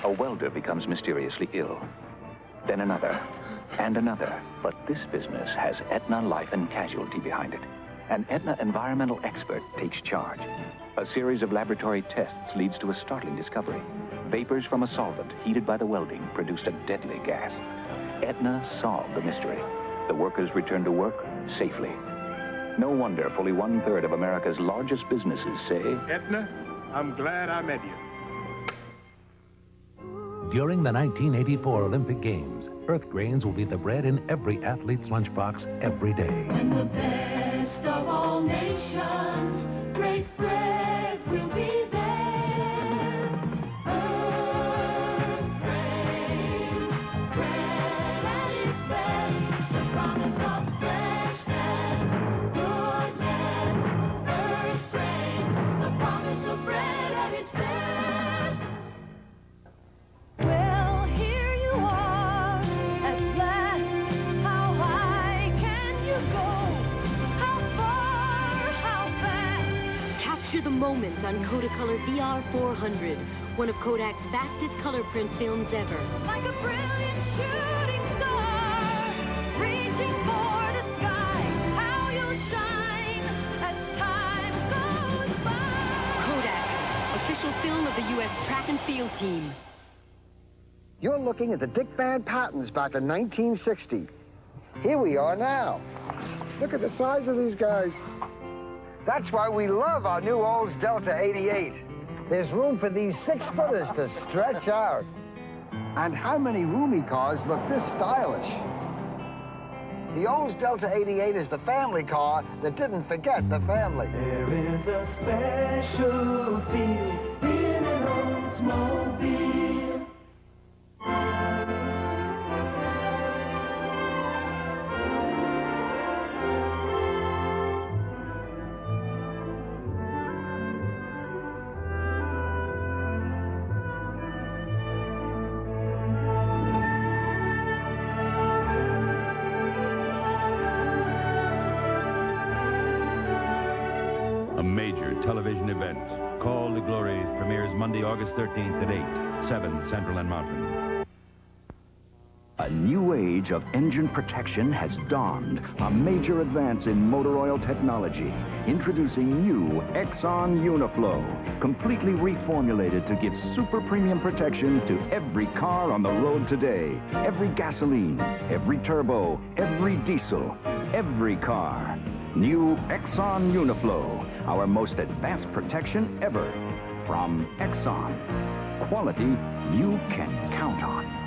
A welder becomes mysteriously ill. Then another, and another. But this business has Aetna Life and Casualty behind it. An Aetna environmental expert takes charge. A series of laboratory tests leads to a startling discovery. Vapors from a solvent heated by the welding produced a deadly gas. Aetna solved the mystery. The workers returned to work safely. No wonder fully 1/3 of America's largest businesses say, Aetna, I'm glad I met you. During the 1984 Olympic Games, Earth grains will be the bread in every athlete's lunchbox every day. When the best of all nations, great bread will be there. Earth grains, bread at its best, the promise of freshness, goodness. Earth grains, the promise of bread at its best. Well, here you are, at last. How high can you go? How far, how fast? Capture the moment on Kodacolor VR400, one of Kodak's fastest color print films ever. Like a brilliant shooting star, reaching for the sky. How you'll shine as time goes by. Kodak, official film of the U.S. track and field team. You're looking at the Dick Van Patens back in 1960. Here we are now. Look at the size of these guys. That's why we love our new Olds Delta 88. There's room for these 6-footers to stretch out. And how many roomy cars look this stylish? The Olds Delta 88 is the family car that didn't forget the family. There is a special feel in an Oldsmobile. television event. Call de Glory premieres Monday, August 13th at 8, 7 Central and Mountain. A new age of engine protection has dawned. A major advance in motor oil technology. Introducing new Exxon Uniflow. Completely reformulated to give super premium protection to every car on the road today. Every gasoline, every turbo, every diesel, every car. New Exxon Uniflow. Our most advanced protection ever. From Exxon. Quality you can count on.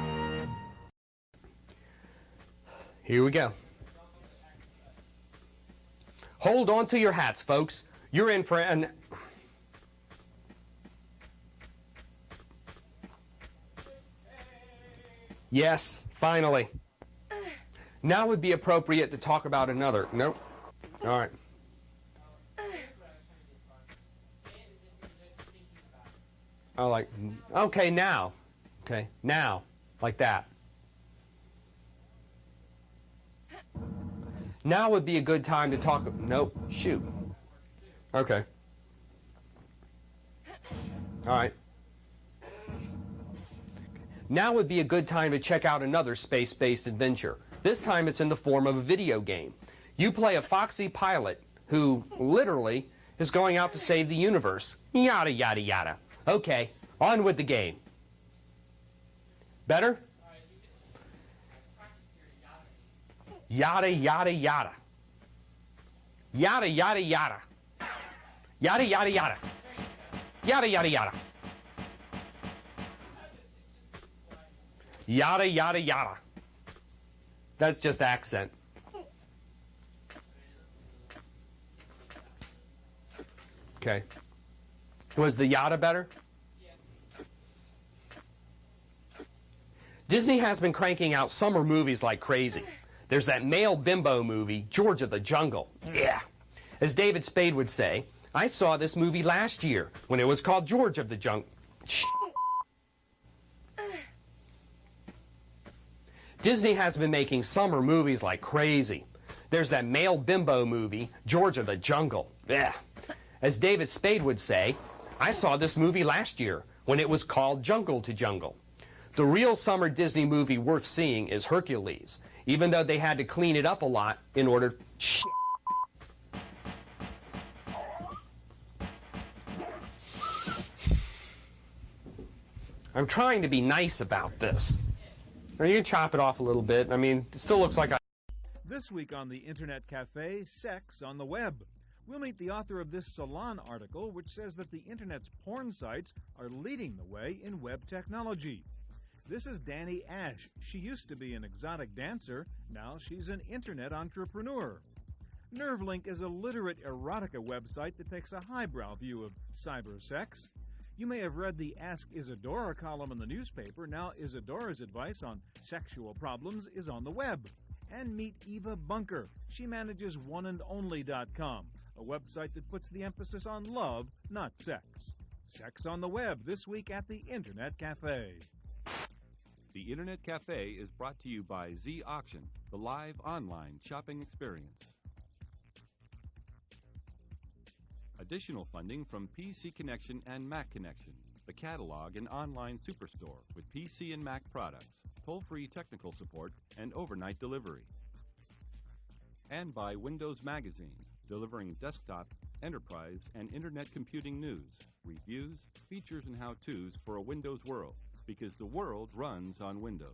Here we go. Hold on to your hats, folks. You're in for an... Yes, finally. Now would be appropriate to talk about another... Nope. All right. Oh, like... Okay, now. Okay, now. Like that. Now would be a good time to talk... Nope. Shoot. Okay. All right. Now would be a good time to check out another space-based adventure. This time it's in the form of a video game. You play a foxy pilot who, literally, is going out to save the universe. Yada, yada, yada. Okay, on with the game. Better? Yada, yada, yada. Yada, yada, yada. Yada, yada, yada. Yada, yada, yada. Yada, yada, yada. That's just accent. Okay. Was the yada better? Disney has been cranking out summer movies like crazy. There's that male bimbo movie, George of the Jungle. Yeah. As David Spade would say, I saw this movie last year when it was called George of the Jungle. Disney has been making summer movies like crazy. There's that male bimbo movie, George of the Jungle. Yeah. As David Spade would say, I saw this movie last year when it was called Jungle to Jungle. The real summer Disney movie worth seeing is Hercules, even though they had to clean it up a lot in order... I'm trying to be nice about this. Or you can chop it off a little bit. I mean, it still looks like I... This week on the Internet Cafe, sex on the web. We'll meet the author of this Salon article, which says that the Internet's porn sites are leading the way in web technology. This is Danny Ash. She used to be an exotic dancer. Now she's an Internet entrepreneur. NerveLink is a literate erotica website that takes a highbrow view of cyber sex. You may have read the Ask Isadora column in the newspaper. Now Isadora's advice on sexual problems is on the web. And meet Eva Bunker. She manages oneandonly.com, a website that puts the emphasis on love, not sex. Sex on the web this week at the Internet Cafe. The Internet Cafe is brought to you by Z Auction, the live online shopping experience. Additional funding from PC Connection and Mac Connection, the catalog and online superstore with PC and Mac products, toll-free technical support, and overnight delivery. And by Windows Magazine, delivering desktop, enterprise, and internet computing news, reviews, features, and how-tos for a Windows world, because the world runs on Windows.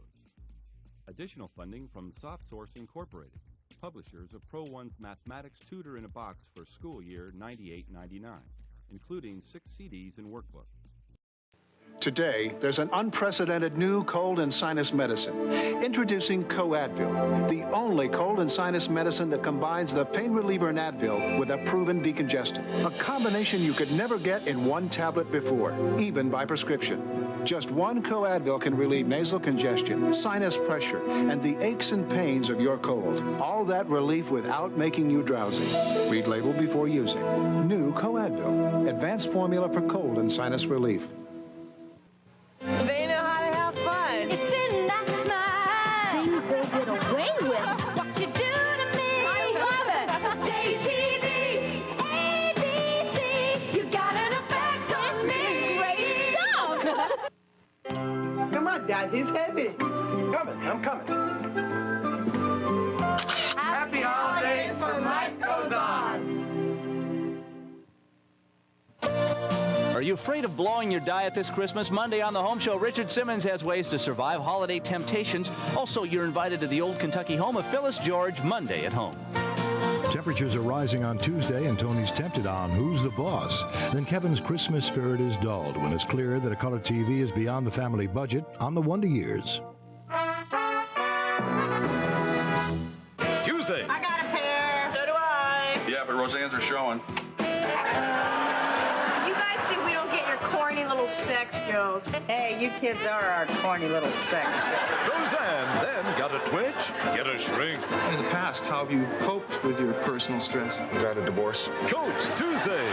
Additional funding from SoftSource Incorporated, publishers of Pro-One's Mathematics Tutor in a Box for school year 98-99, including 6 CDs and workbook. Today, there's an unprecedented new cold and sinus medicine. Introducing Co-Advil, the only cold and sinus medicine that combines the pain reliever in Advil with a proven decongestant. A combination you could never get in one tablet before, even by prescription. Just one Co-Advil can relieve nasal congestion, sinus pressure, and the aches and pains of your cold. All that relief without making you drowsy. Read label before using. New Co-Advil, advanced formula for cold and sinus relief. They know how to have fun. It's in that smile. Things they get away with. What you do to me. I love it. Day TV, ABC. You God, he's heavy. I'm coming. Happy holidays when life goes on. Are you afraid of blowing your diet this Christmas? Monday on the Home Show, Richard Simmons has ways to survive holiday temptations. Also, you're invited to the Old Kentucky home of Phyllis George, Monday at home. Temperatures are rising on Tuesday, and Tony's tempted on Who's the Boss? Then Kevin's Christmas spirit is dulled when it's clear that a color TV is beyond the family budget on the Wonder Years. Tuesday. I got a pair. So do I. Yeah, but Roseanne's are showing. You guys think we don't get your corny little sex jokes? Hey, you kids are our corny little sex jokes. Roseanne then got a twitch, get a shrink. In the past, how have you coped with your personal stress? Got a divorce. Coach Tuesday.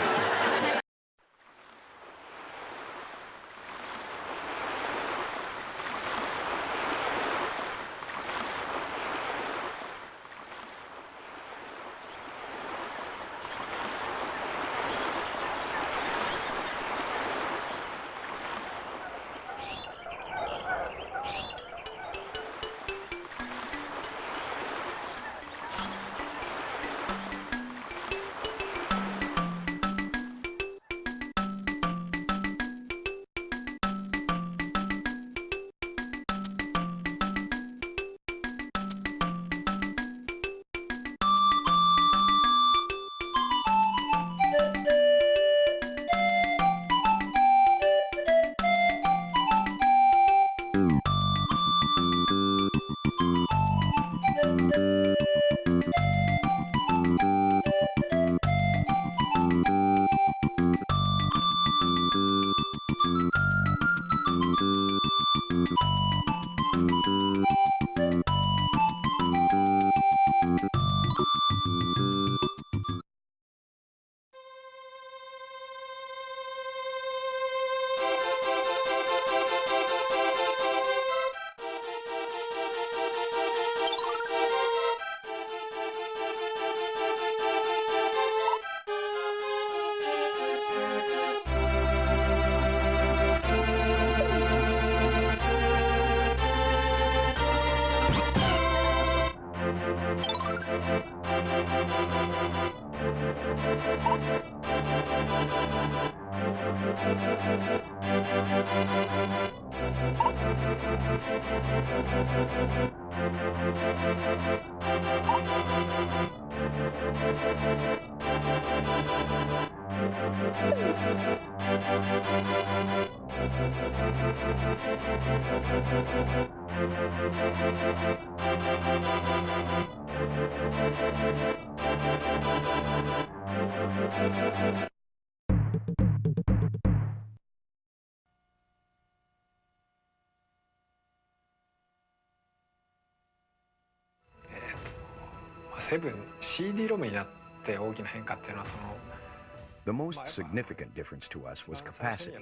The most significant difference to us was capacity.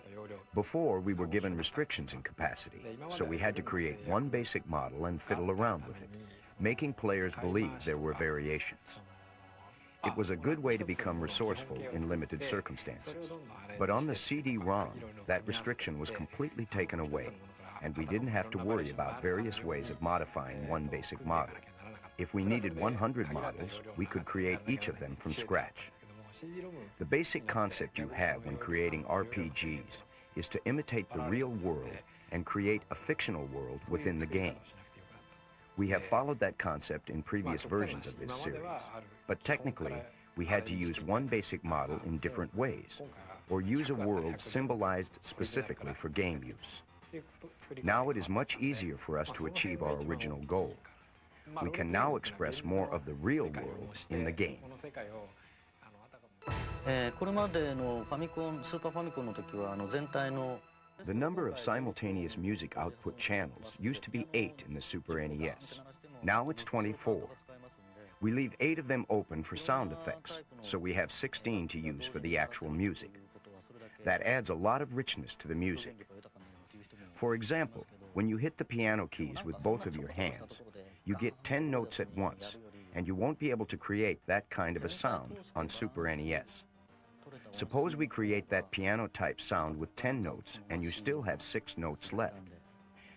Before, we were given restrictions in capacity, so we had to create one basic model and fiddle around with it, making players believe there were variations. It was a good way to become resourceful in limited circumstances. But on the CD-ROM, that restriction was completely taken away, and we didn't have to worry about various ways of modifying one basic model. If we needed 100 models, we could create each of them from scratch. The basic concept you have when creating RPGs is to imitate the real world and create a fictional world within the game. We have followed that concept in previous versions of this series, but technically, we had to use one basic model in different ways, or use a world symbolized specifically for game use. Now it is much easier for us to achieve our original goal. We can now express more of the real world in the game. The number of simultaneous music output channels used to be 8 in the Super NES. Now it's 24. We leave 8 of them open for sound effects, so we have 16 to use for the actual music. That adds a lot of richness to the music. For example, when you hit the piano keys with both of your hands, you get 10 notes at once, and you won't be able to create that kind of a sound on Super NES. Suppose we create that piano-type sound with 10 notes, and you still have 6 notes left.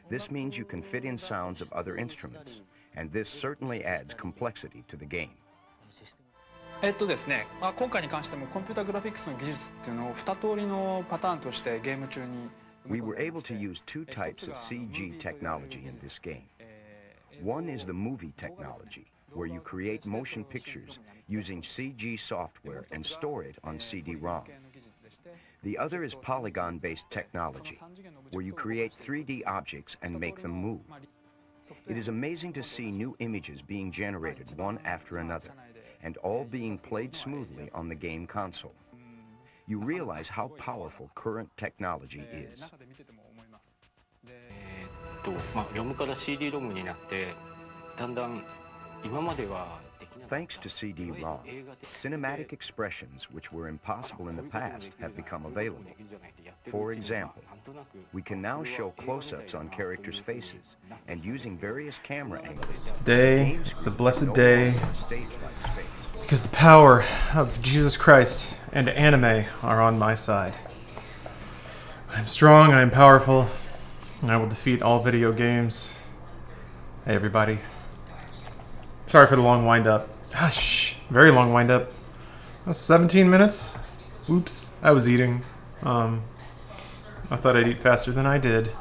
This means you can fit in sounds of other instruments, and this certainly adds complexity to the game. ですね、今回に関してもコンピュータグラフィックスの技術っていうのを2通りのパターンとしてゲーム中に We were able to use two types of CG technology in this game. One is the movie technology, where you create motion pictures using CG software and store it on CD-ROM. The other is polygon-based technology, where you create 3D objects and make them move. It is amazing to see new images being generated one after another, and all being played smoothly on the game console. You realize how powerful current technology is. ロムから CD ロムになってだんだん今までは Thanks to CD-ROM, cinematic expressions which were impossible in the past have become available. For example, we can now show close-ups on characters' faces, and using various camera angles. Today is a blessed day because the power of Jesus Christ and anime are on my side. I am strong, I am powerful, and I will defeat all video games. Hey everybody. Sorry for the long wind-up. Gosh, very long wind-up. That's 17 minutes? Oops, I was eating. I thought I'd eat faster than I did.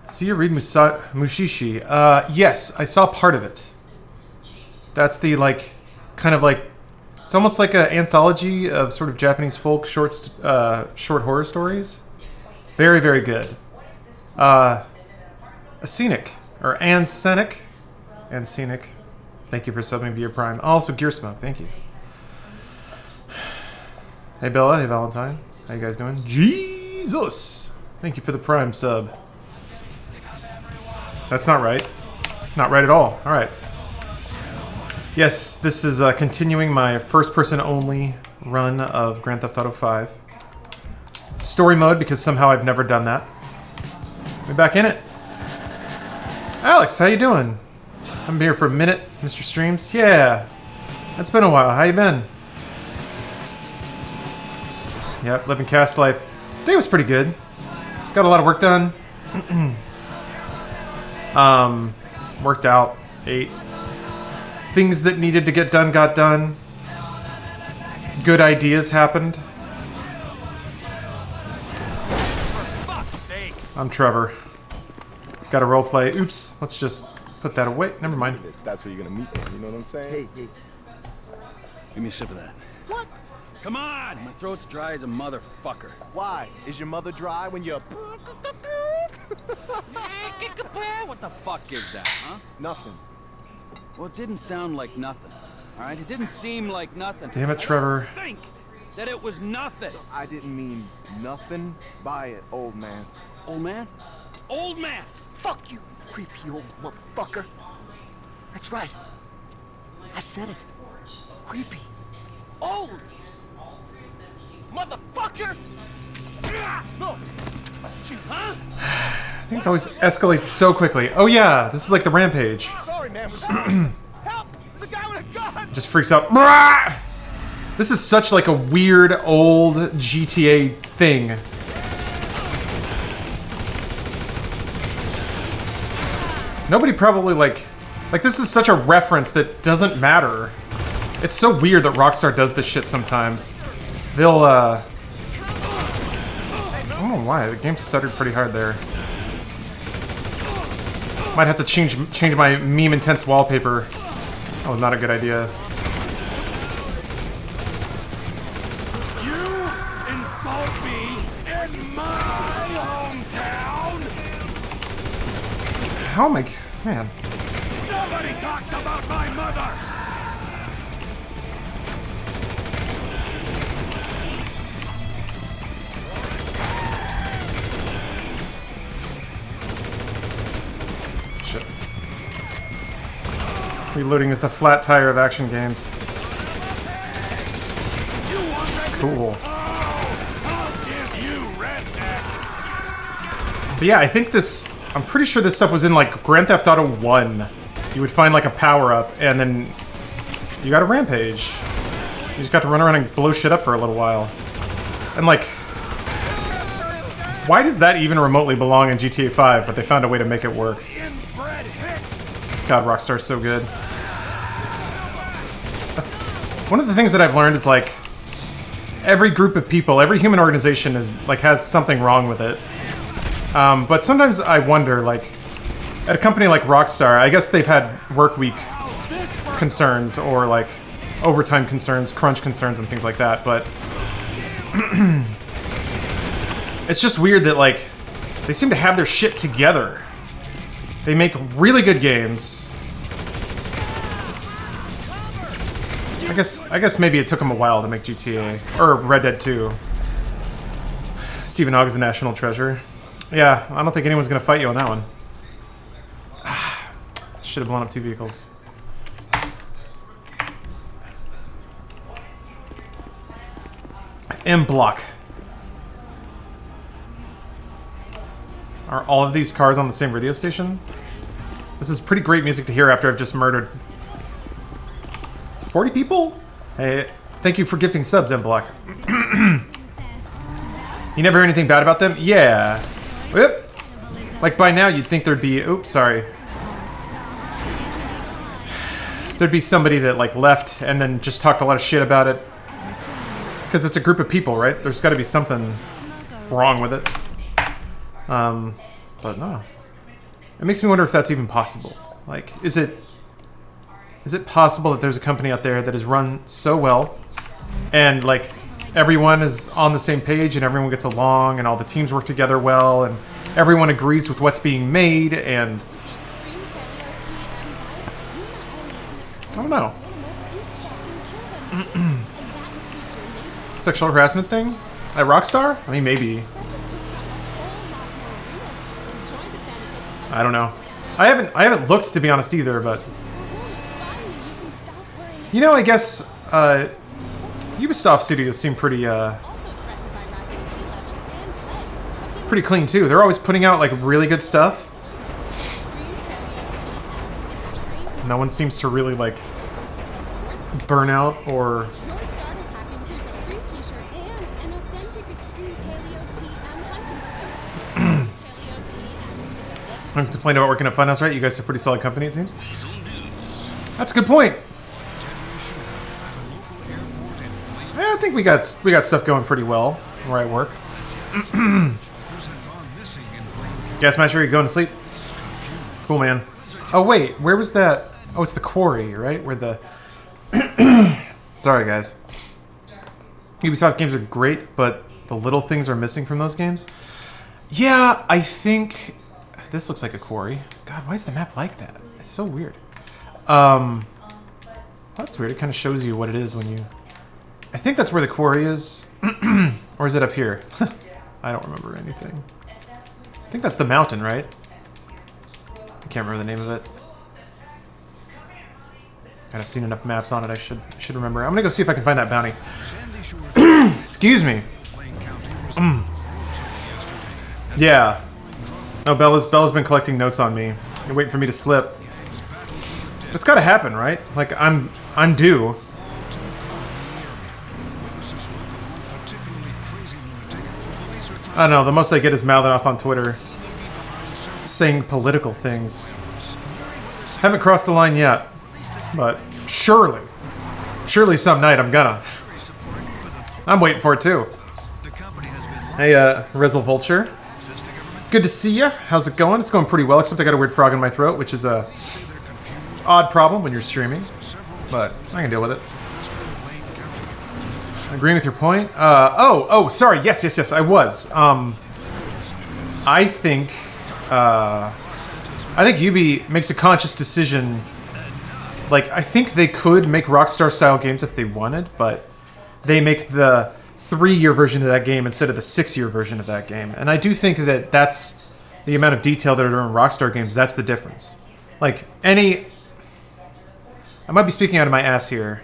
See you read Mushishi. Yes, I saw part of it. That's the, like, kind of like, it's almost like an anthology of sort of Japanese folk short horror stories. Very, very good. Scenic, or Ancenic. Ancenic. Thank you for subbing via Prime. Also, Gear Smoke, thank you. Hey Bella, hey Valentine. How you guys doing? Jesus! Thank you for the Prime sub. That's not right. Not right at all. Alright. Yes, this is continuing my first-person only run of Grand Theft Auto 5. Story mode, because somehow I've never done that. We're back in it. Alex, how you doing? I'm here for a minute, Mr. Streams. Yeah, it's been a while. How you been? Yep, living cast life. Day was pretty good. Got a lot of work done. Worked out. Ate. Things that needed to get done got done. Good ideas happened. I'm Trevor. Got a role play. Oops. Let's just put that away. Never mind. That's where you're gonna meet them. You know what I'm saying? Hey. Give me a sip of that. What? Come on! My throat's dry as a motherfucker. Why? Is your mother dry when you're... What the fuck is that, huh? Nothing. Well, it didn't sound like nothing. All right? It didn't seem like nothing. Damn it, Trevor. I think that it was nothing. I didn't mean nothing by it, old man. Old man? Old man! Fuck you, creepy old motherfucker. That's right. I said it. Creepy. Old. Motherfucker! No! Jeez, huh? Things always escalate so quickly. Oh yeah, this is like the rampage. Sorry, man. Help! There's a guy with a gun! Just freaks out. This is such like a weird old GTA thing. Nobody probably like this is such a reference that doesn't matter. It's so weird that Rockstar does this shit sometimes. They'll I don't know why, the game stuttered pretty hard there. Might have to change my meme intense wallpaper. That was not a good idea. You insult me in my hometown? How am I... Man. Nobody talks about my mother! Shit. Reloading is the flat tire of action games. Cool. But yeah, I think this... I'm pretty sure this stuff was in, like, Grand Theft Auto 1. You would find, like, a power-up, and then you got a rampage. You just got to run around and blow shit up for a little while. And, like... Why does that even remotely belong in GTA 5? But they found a way to make it work. God, Rockstar's so good. One of the things that I've learned is like every group of people, every human organization is like has something wrong with it. But sometimes I wonder, like, at a company like Rockstar, I guess they've had work week concerns or like overtime concerns, crunch concerns, and things like that. But it's just weird that like they seem to have their shit together. They make really good games. I guess maybe it took them a while to make GTA or Red Dead 2. Stephen Hogg is a national treasure. Yeah, I don't think anyone's gonna fight you on that one. Should have blown up 2 vehicles. M block. Are all of these cars on the same radio station? This is pretty great music to hear after I've just murdered 40 people? Hey, thank you for gifting subs, M block. You never heard anything bad about them? Yeah. Whoop. Like by now you'd think there'd be, oops, sorry. There'd be somebody that like left and then just talked a lot of shit about it. Because it's a group of people, right? There's got to be something wrong with it. But no. It makes me wonder if that's even possible. Like, is it possible that there's a company out there that is run so well and like everyone is on the same page and everyone gets along and all the teams work together well and everyone agrees with what's being made and I don't know. Sexual harassment thing at Rockstar? I mean, maybe. I don't know. I haven't looked, to be honest, either, but you know, I guess Ubisoft Studios seem pretty pretty clean too. They're always putting out like really good stuff. No one seems to really like burn out or I'm complaining about working at Funhouse, right? You guys are a pretty solid company, it seems. That's a good point. I think we got stuff going pretty well where I work. Gas Master, are you going to sleep? Cool, man. Oh wait, where was that? Oh, it's the quarry, right? Where the sorry, guys. Ubisoft games are great, but the little things are missing from those games. Yeah, I think this looks like a quarry. God, why is the map like that? It's so weird. That's weird. It kind of shows you what it is when you... I think that's where the quarry is. Or is it up here? I don't remember anything. I think that's the mountain, right? I can't remember the name of it. God, I've seen enough maps on it. I should remember. I'm gonna go see if I can find that bounty. Excuse me. Yeah. No, Bella's been collecting notes on me. You're waiting for me to slip. It's gotta happen, right? Like, I'm due. I don't know, the most I get is mouthing off on Twitter. Saying political things. Haven't crossed the line yet. But surely some night I'm gonna. I'm waiting for it too. Hey, Rezel Vulture. Good to see ya. How's it going? It's going pretty well, except I got a weird frog in my throat, which is a odd problem when you're streaming, but I can deal with it. Agreeing with your point. Oh, sorry. Yes, I was. I think Ubi makes a conscious decision. Like, I think they could make Rockstar-style games if they wanted, but they make the 3-year version of that game instead of the 6-year version of that game. And I do think that that's the amount of detail that are in Rockstar games. That's the difference. Like, I might be speaking out of my ass here.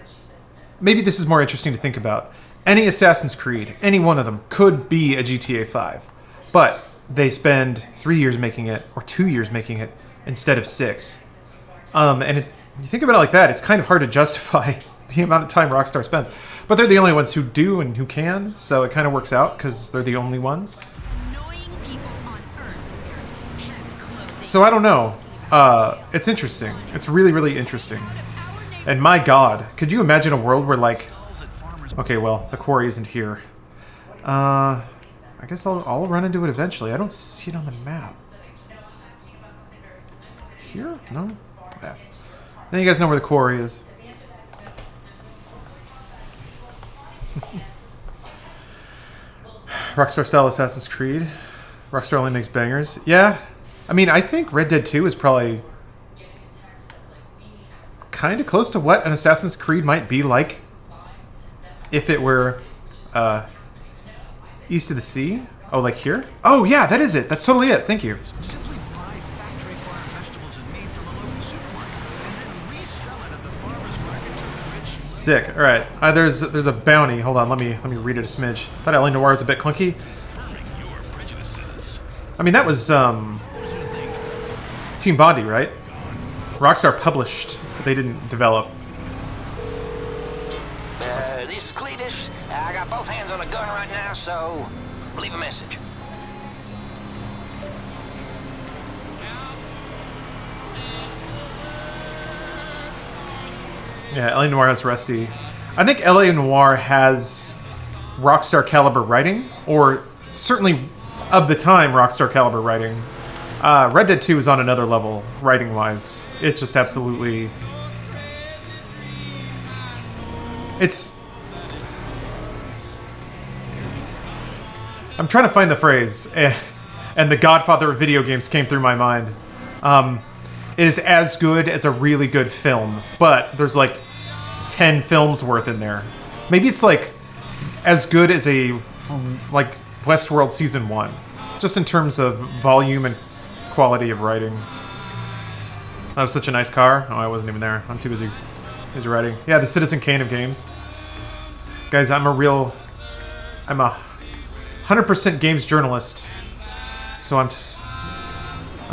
Maybe this is more interesting to think about. Any Assassin's Creed, any one of them, could be a GTA 5. But they spend 3 years making it, or 2 years making it, instead of 6. You think about it like that, it's kind of hard to justify the amount of time Rockstar spends. But they're the only ones who do and who can, so it kind of works out, because they're the only ones. So I don't know. It's interesting. It's really, really interesting. And my god, could you imagine a world where, like... Okay, well, the quarry isn't here. I guess I'll run into it eventually. I don't see it on the map. Here? No? Yeah. Then you guys know where the quarry is. Rockstar style Assassin's Creed. Rockstar only makes bangers. Yeah. I mean, I think Red Dead 2 is probably kind of close to what an Assassin's Creed might be like if it were east of the sea. Oh, like here? Oh, yeah, that is it. That's totally it. Thank you. Sick. All right. There's a bounty. Hold on. Let me read it a smidge. Thought L.A. Noire was a bit clunky. I mean, that was Team Bondi, right? Rockstar published, but they didn't develop. This is Cletus. I got both hands on a gun right now, so leave a message. Yeah, L.A. Noire has Rusty. I think L.A. Noire has Rockstar caliber writing, or certainly of the time Rockstar caliber writing. Red Dead 2 is on another level, writing-wise. It's just absolutely... It's... I'm trying to find the phrase, and the Godfather of video games came through my mind. It is as good as a really good film, but there's like 10 films worth in there. Maybe it's like as good as a like Westworld Season 1, just in terms of volume and quality of writing. That was such a nice car. Oh, I wasn't even there. I'm too busy writing. Yeah, the Citizen Kane of games. Guys, I'm a 100% games journalist. So I'm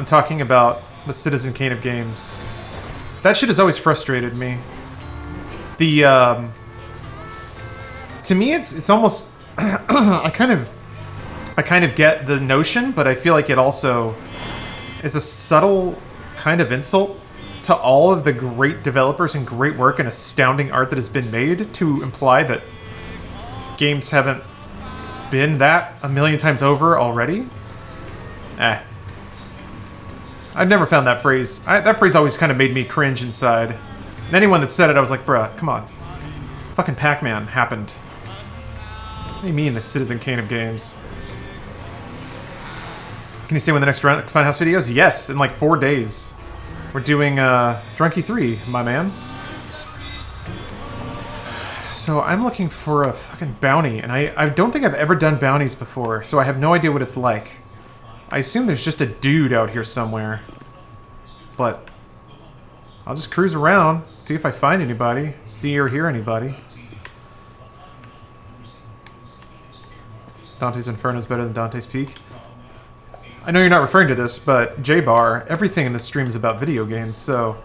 talking about the Citizen Kane of games. That shit has always frustrated me. The to me it's almost I kind of get the notion, but I feel like it also is a subtle kind of insult to all of the great developers and great work and astounding art that has been made to imply that games haven't been that a million times over already. I've never found that phrase. That phrase always kind of made me cringe inside. And anyone that said it, I was like, bruh, come on. Fucking Pac-Man happened. What do you mean, the Citizen Kane of games? Can you say when the next Funhouse video is? Yes, in like 4 days. We're doing Drunky 3, my man. So I'm looking for a fucking bounty, and I don't think I've ever done bounties before, so I have no idea what it's like. I assume there's just a dude out here somewhere. But I'll just cruise around, see if I find anybody, see or hear anybody. Dante's Inferno is better than Dante's Peak. I know you're not referring to this, but J-Bar, everything in this stream is about video games, so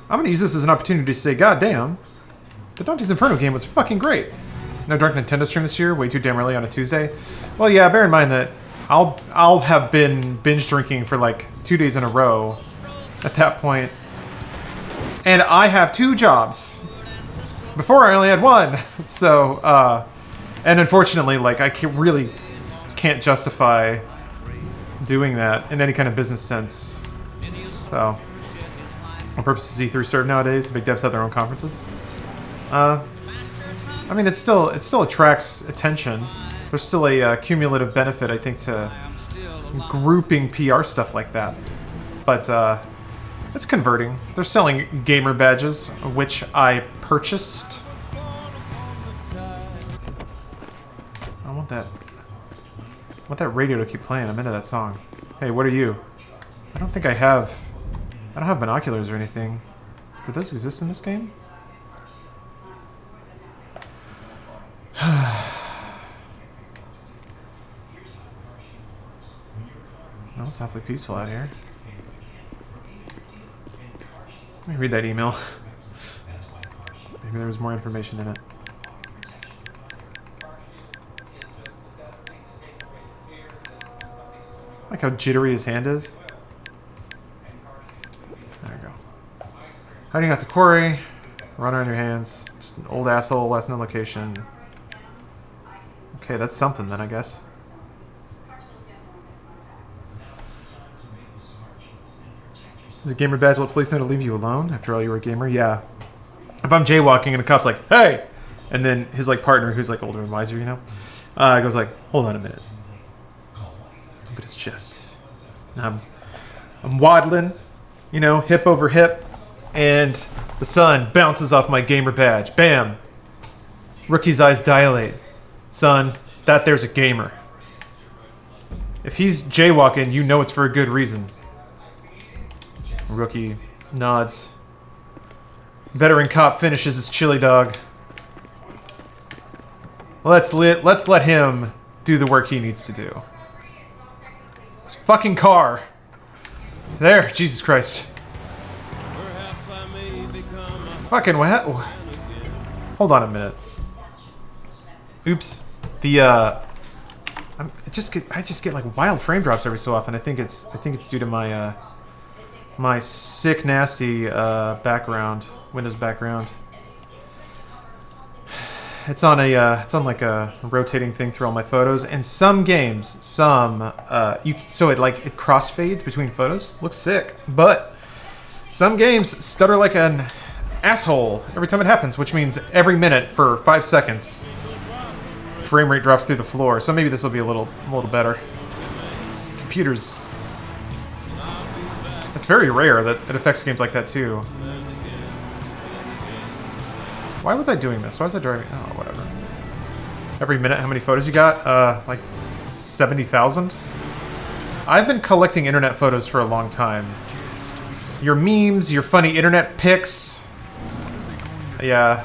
I'm going to use this as an opportunity to say, God damn, the Dante's Inferno game was fucking great. No Dark Nintendo stream this year, way too damn early on a Tuesday. Well, yeah, bear in mind that I'll have been binge drinking for like 2 days in a row at that point. And I have 2 jobs. Before I only had 1. So, and unfortunately, like, I really can't justify doing that in any kind of business sense. So, what purpose is E3 served nowadays? Big devs have their own conferences. I mean, it still attracts attention. There's still a cumulative benefit, I think, to grouping PR stuff like that. But it's converting. They're selling gamer badges, which I purchased. I want that radio to keep playing. I'm into that song. Hey, what are you? I don't have binoculars or anything. Do those exist in this game? No, it's awfully peaceful out here. Let me read that email. Maybe there was more information in it. I like how jittery his hand is. Hiding out the quarry. Runner on your hands. Just an old asshole, last known location. Okay, that's something then, I guess. Does a gamer badge let police know to leave you alone? After all, you were a gamer? Yeah. If I'm jaywalking and a cop's like, hey! And then his like partner, who's like older and wiser, you know, goes like, hold on a minute. Look at his chest. I'm waddling, you know, hip over hip, and the sun bounces off my gamer badge. Bam! Rookie's eyes dilate. Son, that there's a gamer. If he's jaywalking, you know it's for a good reason. Rookie nods. Veteran cop finishes his chili dog. Let's let him do the work he needs to do. This fucking car. There, Jesus Christ. Fucking what? Hold on a minute. Oops. The I just get like wild frame drops every so often. I think it's due to my my sick nasty background, Windows background. It's on like a rotating thing through all my photos, and some games, so it crossfades between photos. Looks sick, but some games stutter like an asshole every time it happens, which means every minute for 5 seconds, frame rate drops through the floor. So maybe this will be a little better. Computers. It's very rare that it affects games like that too. Why was I doing this? Why was I driving? Oh, whatever. Every minute, how many photos you got? Like 70,000? I've been collecting internet photos for a long time. Your memes, your funny internet pics. Yeah.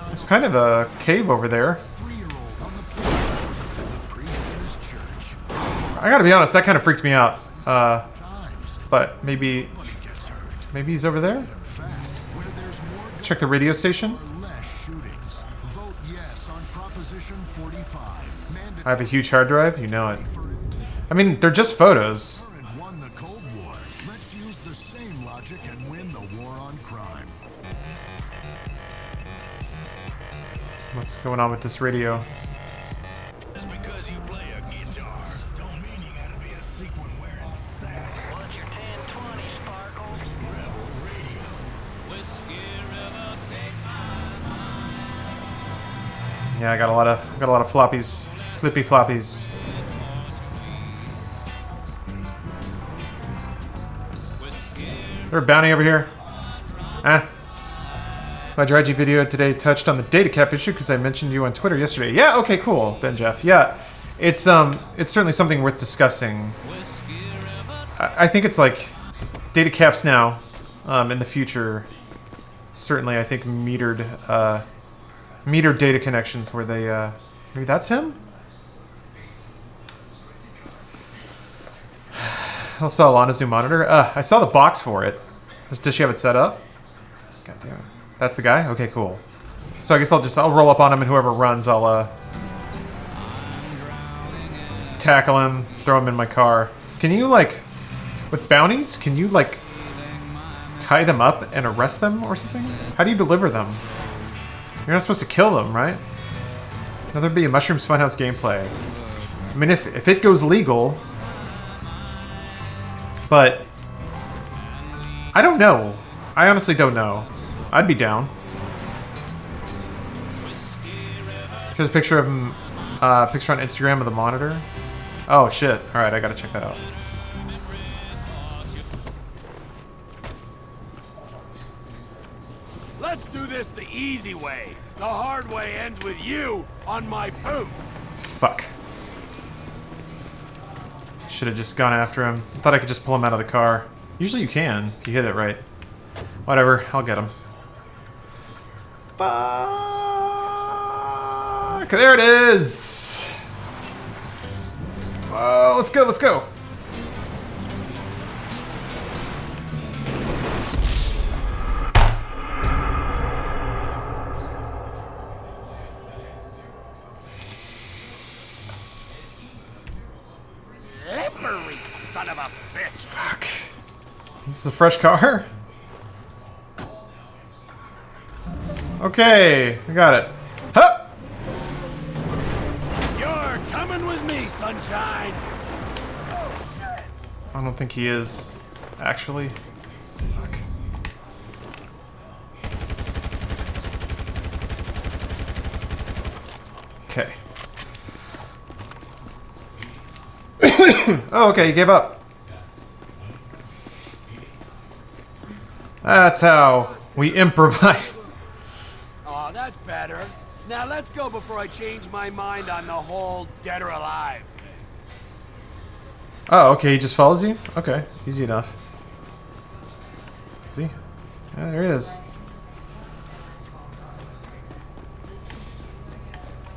There's kind of a cave over there. I gotta be honest, that kind of freaked me out. But maybe he's over there? Check the radio station. I have a huge hard drive, you know it. I mean, they're just photos. What's going on with this radio? Yeah, I got a lot of floppies, flippy floppies. Is there a bounty over here? My Draggy video today touched on the data cap issue because I mentioned you on Twitter yesterday. Yeah, okay, cool, Ben Jeff. Yeah, it's certainly something worth discussing. I think it's like data caps now, in the future. Certainly, I think metered data connections where they maybe that's him. I saw Alana's new monitor. I saw the box for it. Does she have it set up? God damn it. That's the guy? Okay, cool. So I guess I'll roll up on him, and whoever runs, I'll tackle him, throw him in my car. Can you, like, with bounties, can you, like, tie them up and arrest them or something? How do you deliver them? You're not supposed to kill them, right? Now there'd be a Mushrooms Funhouse gameplay. I mean, if it goes legal, but I don't know. I honestly don't know. I'd be down. Here's a picture of him, picture on Instagram of the monitor. Oh shit! All right, I gotta check that out. Let's do this the easy way. The hard way ends with you on my boot. Fuck. Should have just gone after him. I thought I could just pull him out of the car. Usually you can, if you hit it right. Whatever, I'll get him. Fuck! There it is! Oh, let's go, let's go! of a bitch. Fuck. This is a fresh car? Okay, I got it. Huh! You're coming with me, sunshine. I don't think he is, actually. Fuck. Okay. Oh, okay, he gave up. That's how we improvise. Oh, that's better. Now let's go before I change my mind on the whole dead or alive. Oh, okay, he just follows you? Okay, easy enough. See? Yeah, there he is.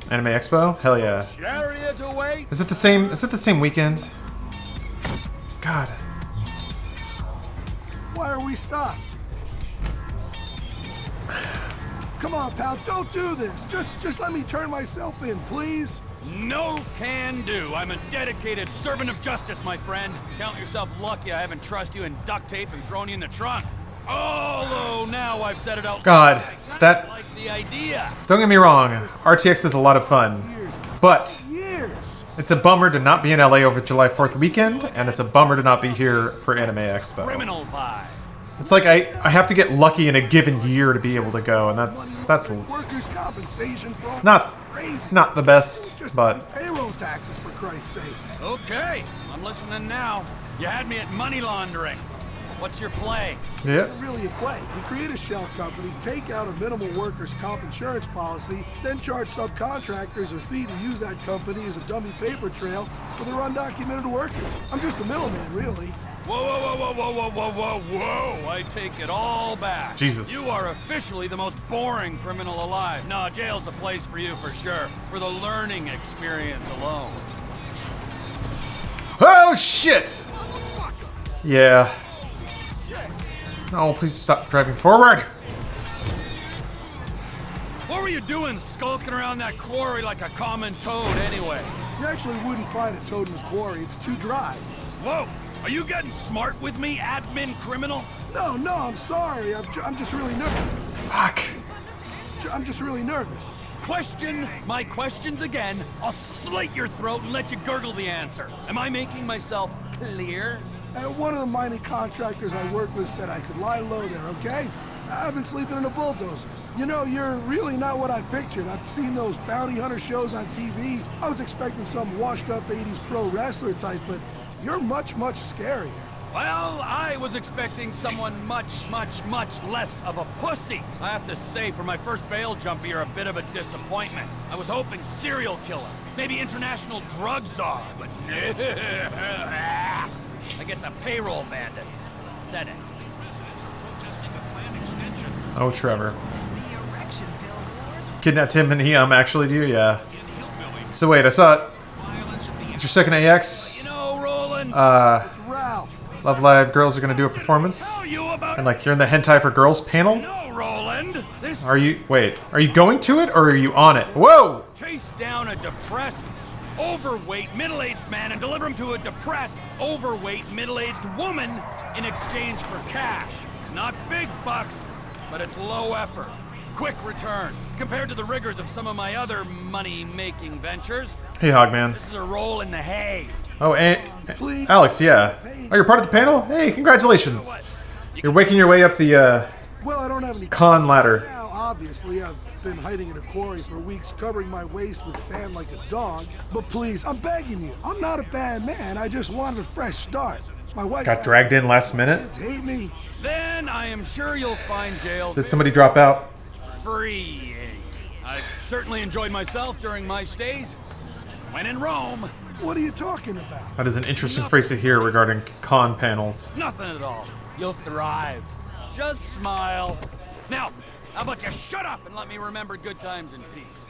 Anime Expo? Hell yeah. Chariot away. Is it the same weekend? God. Why are we stopped? Come on, pal, don't do this. Just let me turn myself in, please. No can do. I'm a dedicated servant of justice, my friend. Count yourself lucky I haven't trussed you in duct tape and thrown you in the trunk. Although now I've said it out. God, that. Like the idea. Don't get me wrong, RTX is a lot of fun, but it's a bummer to not be in LA over July 4th weekend, and it's a bummer to not be here for Anime Expo. Criminal vibe. It's like I have to get lucky in a given year to be able to go, and that's Workers' compensation for all not the best, just but payroll taxes for Christ's sake. Okay, I'm listening now. You had me at money laundering. What's your play? Yeah. It's really a play. You create a shell company, take out a minimal workers' comp insurance policy, then charge subcontractors a fee to use that company as a dummy paper trail for their undocumented workers. I'm just a middleman, really. Whoa, whoa, whoa, whoa, whoa, whoa, whoa, whoa! I take it all back. Jesus. You are officially the most boring criminal alive. No, jail's the place for you for sure. For the learning experience alone. oh shit! Yeah. No, please stop driving forward. What were you doing skulking around that quarry like a common toad anyway? You actually wouldn't find a toad in this quarry. It's too dry. Whoa! Are you getting smart with me, admin criminal? No, I'm sorry. I'm just really nervous. Fuck. I'm just really nervous. Question my questions again. I'll slit your throat and let you gurgle the answer. Am I making myself clear? One of the mining contractors I work with said I could lie low there, okay? I've been sleeping in a bulldozer. You know, you're really not what I pictured. I've seen those bounty hunter shows on TV. I was expecting some washed-up 80s pro wrestler type, but you're much, much scarier. Well, I was expecting someone much, much, much less of a pussy. I have to say, for my first bail jump, you're a bit of a disappointment. I was hoping serial killer, maybe international drug czar, but I get the payroll bandit. That it. Oh, Trevor. Kidnapped him and he actually do? Yeah. So wait, I saw it. It's your second AX. Love Live Girls are gonna do a performance. And like you're in the Hentai for Girls panel? No, Roland. Are you going to it or are you on it? Whoa! Chase down a depressed, overweight, middle-aged man and deliver him to a depressed, overweight, middle-aged woman in exchange for cash. It's not big bucks, but it's low effort. Quick return, compared to the rigors of some of my other money-making ventures. Hey, Hogman. This is a roll in the hay. Oh, and Alex, yeah. Oh, you're part of the panel? Hey, congratulations. You're waking your way up the Well, I don't have any con ladder. Now, obviously, I've been hiding in a quarry for weeks, covering my waist with sand like a dog. But please, I'm begging you. I'm not a bad man. I just wanted a fresh start. My wife got dragged in last minute. Hate me. Then I am sure you'll find jail. Did somebody drop out? Free. I've certainly enjoyed myself during my stays. When in Rome. What are you talking about? That is an interesting phrase to hear regarding con panels. Nothing at all. You'll thrive. Just smile. Now, how about you shut up and let me remember good times in peace?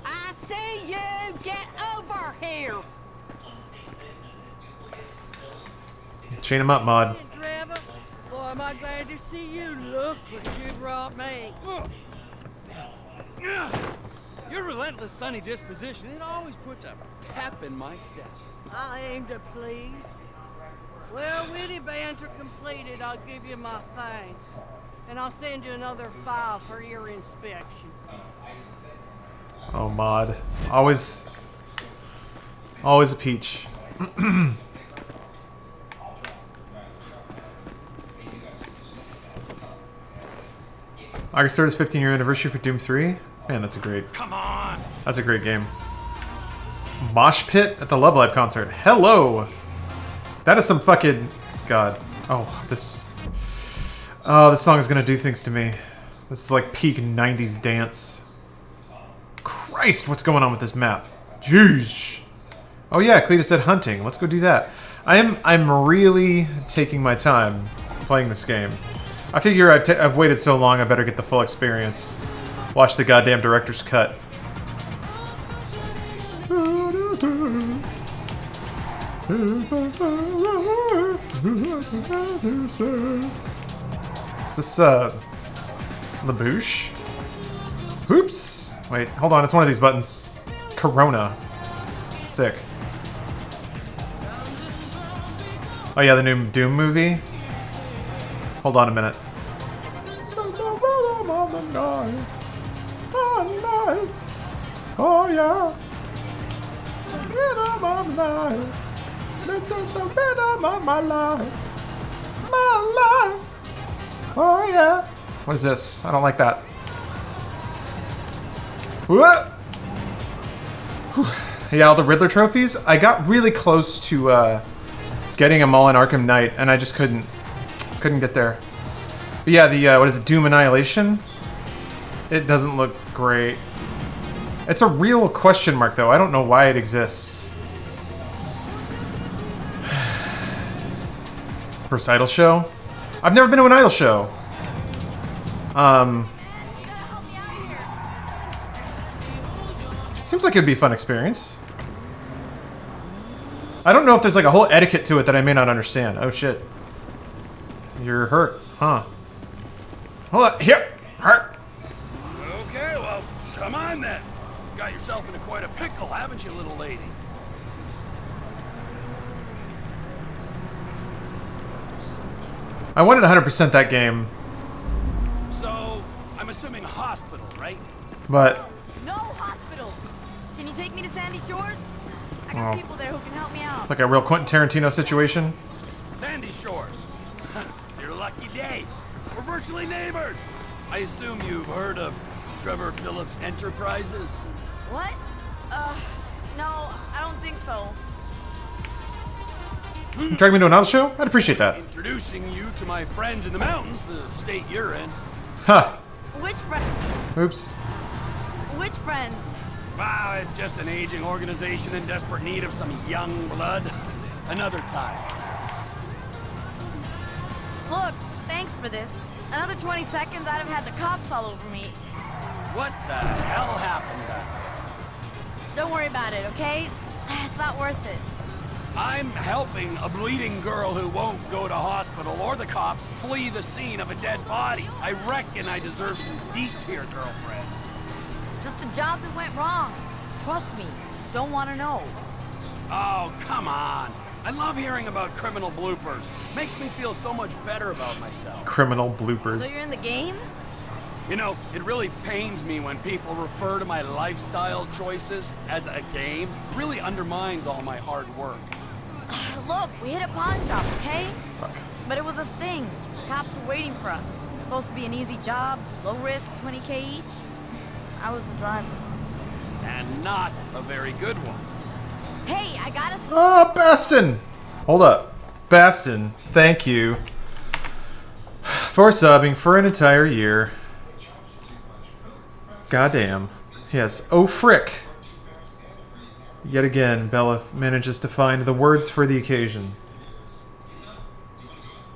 I see you! Get over here! Chain him up, Maud. Trevor, boy, am I glad to see you. Look what you brought me. Your relentless sunny disposition, it always puts a pep in my step. I aim to please. Well, witty banter completed, I'll give you my thanks. And I'll send you another file for your inspection. Oh, Mod. Always a peach. August 3rd is 15-year anniversary for Doom 3. Man, that's a great... Come on! That's a great game. Mosh Pit at the Love Live concert. Hello! That is some fucking... God. Oh, this... Oh, this song is gonna do things to me. This is like peak 90s dance. Christ, what's going on with this map? Jeez. Oh yeah, Cletus said hunting. Let's go do that. I'm really taking my time playing this game. I figure I've waited so long, I better get the full experience. Watch the goddamn director's cut. Is this, Labouche? Oops! Wait, hold on, it's one of these buttons. Corona. Sick. Oh yeah, the new Doom movie? Hold on a minute. Oh yeah. Rhythm of life. This is the rhythm of my life. My life. Oh yeah. What is this? I don't like that. What? Yeah, all the Riddler trophies. I got really close to getting them all in Arkham Knight, and I just couldn't get there. But yeah, the what is it, Doom Annihilation? It doesn't look great. It's a real question mark, though. I don't know why it exists. First idol show? I've never been to an idol show. Seems like it'd be a fun experience. I don't know if there's like a whole etiquette to it that I may not understand. Oh shit. You're hurt, huh? Hold on, here, hurt. Okay, well, come on then. Got yourself into quite a pickle, haven't you, little lady? I wanted 100% that game. So, I'm assuming hospital, right? But... No hospitals! Can you take me to Sandy Shores? I got people there who can help me out. It's like a real Quentin Tarantino situation. Sandy Shores. Your lucky day. We're virtually neighbors. I assume you've heard of Trevor Phillips Enterprises? What? No, I don't think so. You drag me to another show? I'd appreciate that. Introducing you to my friends in the mountains, the state you're in. Huh. Which friends? Oops. Which friends? Wow, it's just an aging organization in desperate need of some young blood. Another time. Look, thanks for this. Another 20 seconds, I'd have had the cops all over me. What the hell happened? Don't worry about it, okay? It's not worth it. I'm helping a bleeding girl who won't go to hospital or the cops flee the scene of a dead body. I reckon I deserve some deets here, girlfriend. Just a job that went wrong. Trust me. Don't want to know. Oh, come on. I love hearing about criminal bloopers. Makes me feel so much better about myself. Criminal bloopers. So you're in the game? You know, it really pains me when people refer to my lifestyle choices as a game. It really undermines all my hard work. Look, we hit a pawn shop, okay? Fuck. But it was a sting. Cops were waiting for us. It's supposed to be an easy job, low risk, 20K each. I was the driver. And not a very good one. Hey, I got us. Oh, Baston! Hold up. Baston, thank you for subbing for an entire year. Goddamn. Yes. Oh, frick. Yet again, Bella manages to find the words for the occasion.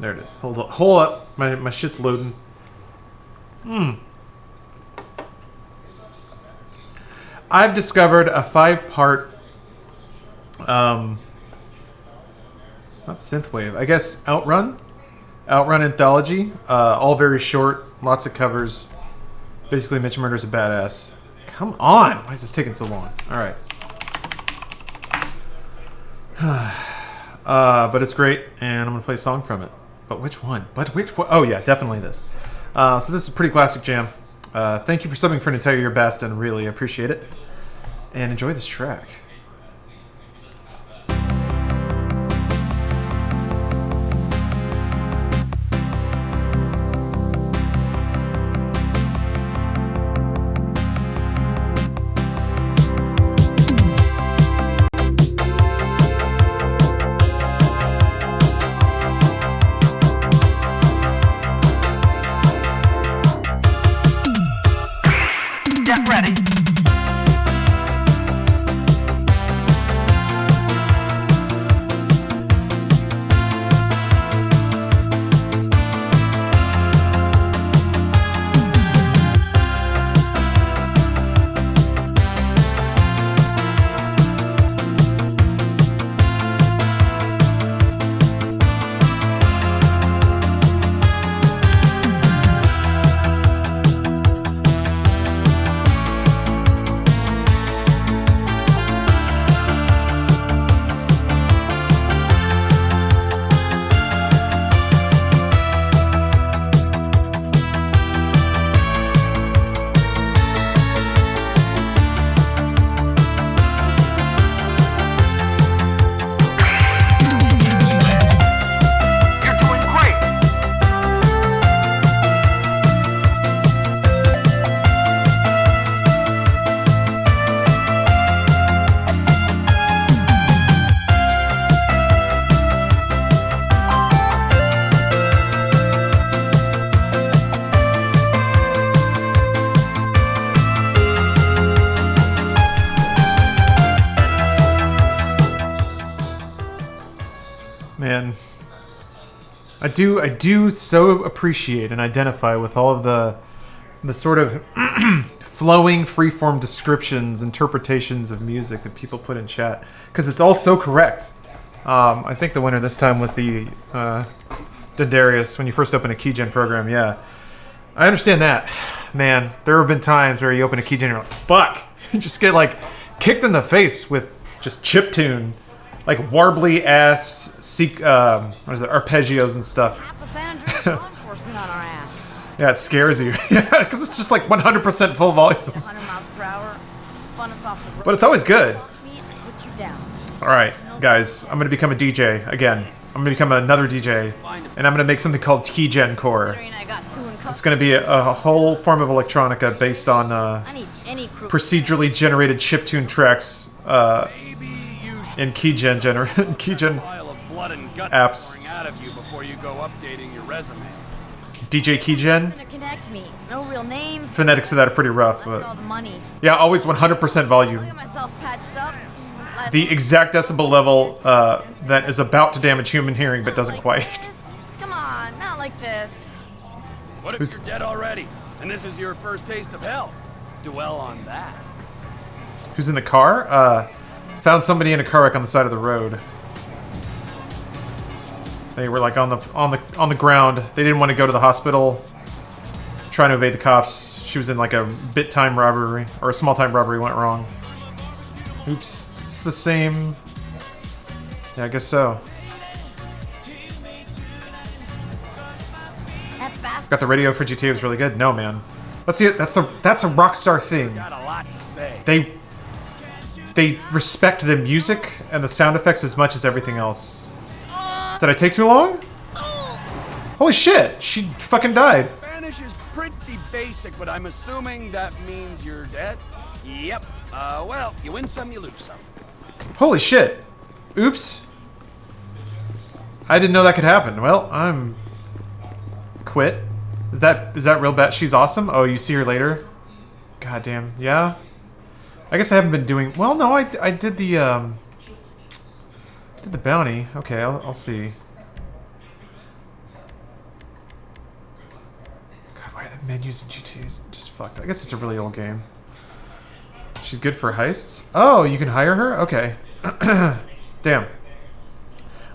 There it is. Hold up. Hold up. My shit's loading. I've discovered a 5-part not synthwave, I guess Outrun anthology, all very short, lots of covers. Basically Mitch Murder's a badass Come on! Why is this taking so long? Alright. But it's great, and I'm going to play a song from it. But which one? Oh yeah, definitely this. So this is a pretty classic jam. Thank you for subbing for an entire year, Bastin. Really appreciate it. And enjoy this track. Get ready. Man, I do so appreciate and identify with all of the sort of flowing, freeform descriptions, interpretations of music that people put in chat, because it's all so correct. I think the winner this time was the Dendarius when you first open a keygen program. Yeah, I understand that. Man, there have been times where you open a keygen and you're like, fuck, you just get like kicked in the face with just chiptune. Like warbly ass what is it, arpeggios and stuff. Yeah, it scares you. Yeah, because it's just like 100% full volume. But it's always good. Alright, guys, I'm going to become a DJ again. I'm going to become another DJ, and I'm going to make something called Keygen Core. It's going to be a whole form of electronica based on procedurally generated chiptune tracks in keygen apps. DJ Keygen. No real name. Phonetics of that are pretty rough, but yeah, always 100% volume. The exact decibel level that is about to damage human hearing, but doesn't quite. Come on, not like this. What if you're dead already, and this is your first taste of hell? Dwell on that. Who's in the car? Found somebody in a car wreck on the side of the road. They were like on the ground. They didn't want to go to the hospital. Trying to evade the cops. She was in like a bit time robbery, or a small time robbery went wrong. Oops. Is this the same? Yeah, I guess so. Got the radio for GTA was really good. No, man. That's a Rockstar thing. They respect the music and the sound effects as much as everything else. Did I take too long? Holy shit! She fucking died. Spanish is pretty basic, but I'm assuming that means you're dead. Yep. Well, you win some, you lose some. Holy shit! Oops. I didn't know that could happen. Well, I'm quit. Is that real bad? She's awesome. Oh, you see her later. God damn. Yeah. I guess I haven't been doing well. No, I did the bounty. Okay, I'll see. God, why are the menus in GTA just fucked? I guess it's a really old game. She's good for heists. Oh, you can hire her. Okay. Damn.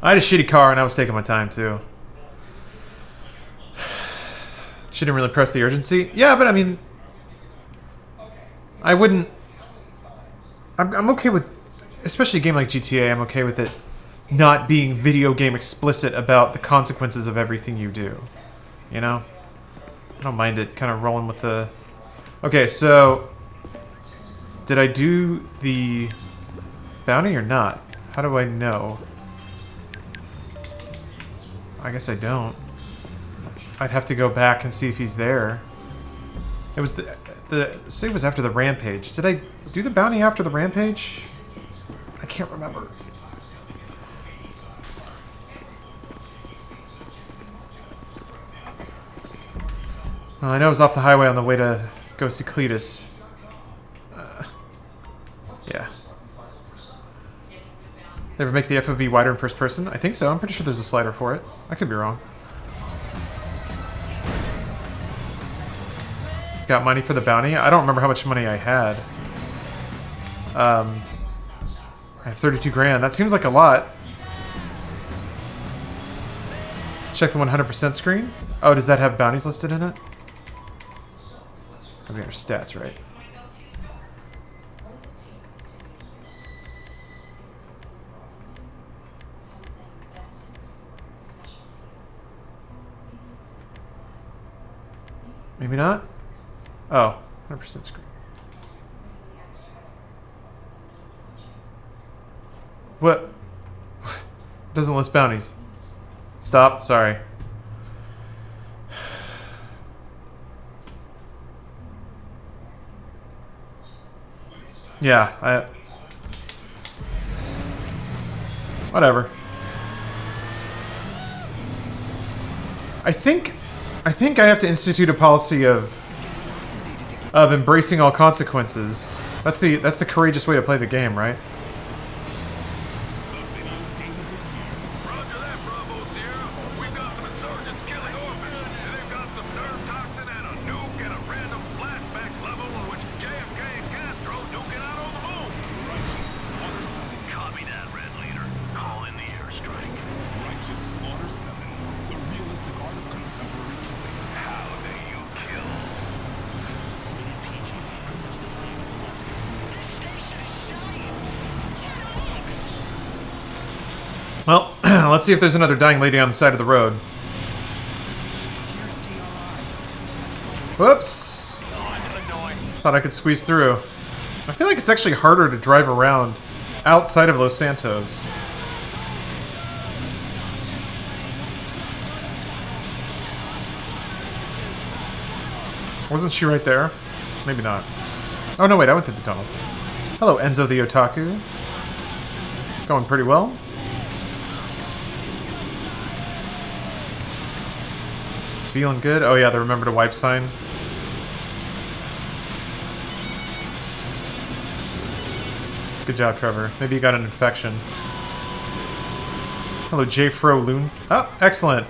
I had a shitty car and I was taking my time too. She didn't really press the urgency. Yeah, but I mean, I wouldn't... I'm okay with... Especially a game like GTA, I'm okay with it not being video game explicit about the consequences of everything you do. You know? I don't mind it kind of rolling with the... Okay, so... Did I do the bounty or not? How do I know? I guess I don't. I'd have to go back and see if he's there. It was the save was after the rampage. Did I do the bounty after the rampage? I can't remember. Well, I know I was off the highway on the way to go see Cletus. Yeah. They ever make the FOV wider in first person? I think so. I'm pretty sure there's a slider for it. I could be wrong. Got money for the bounty? I don't remember how much money I had. I have 32 grand. That seems like a lot. Check the 100% screen. Oh, does that have bounties listed in it? I mean, our stats, right? Maybe not? Oh, 100% screen. What? Doesn't list bounties. Stop, sorry. Yeah, whatever. I think I have to institute a policy of embracing all consequences. That's the courageous way to play the game, right? Well, let's see if there's another dying lady on the side of the road. Whoops! Thought I could squeeze through. I feel like it's actually harder to drive around outside of Los Santos. Wasn't she right there? Maybe not. Oh no, wait, I went through the tunnel. Hello, Enzo the Otaku. Going pretty well. Feeling good? Oh yeah, the remember to wipe sign. Good job, Trevor. Maybe you got an infection. Hello, J. Fro Loon. Oh, excellent.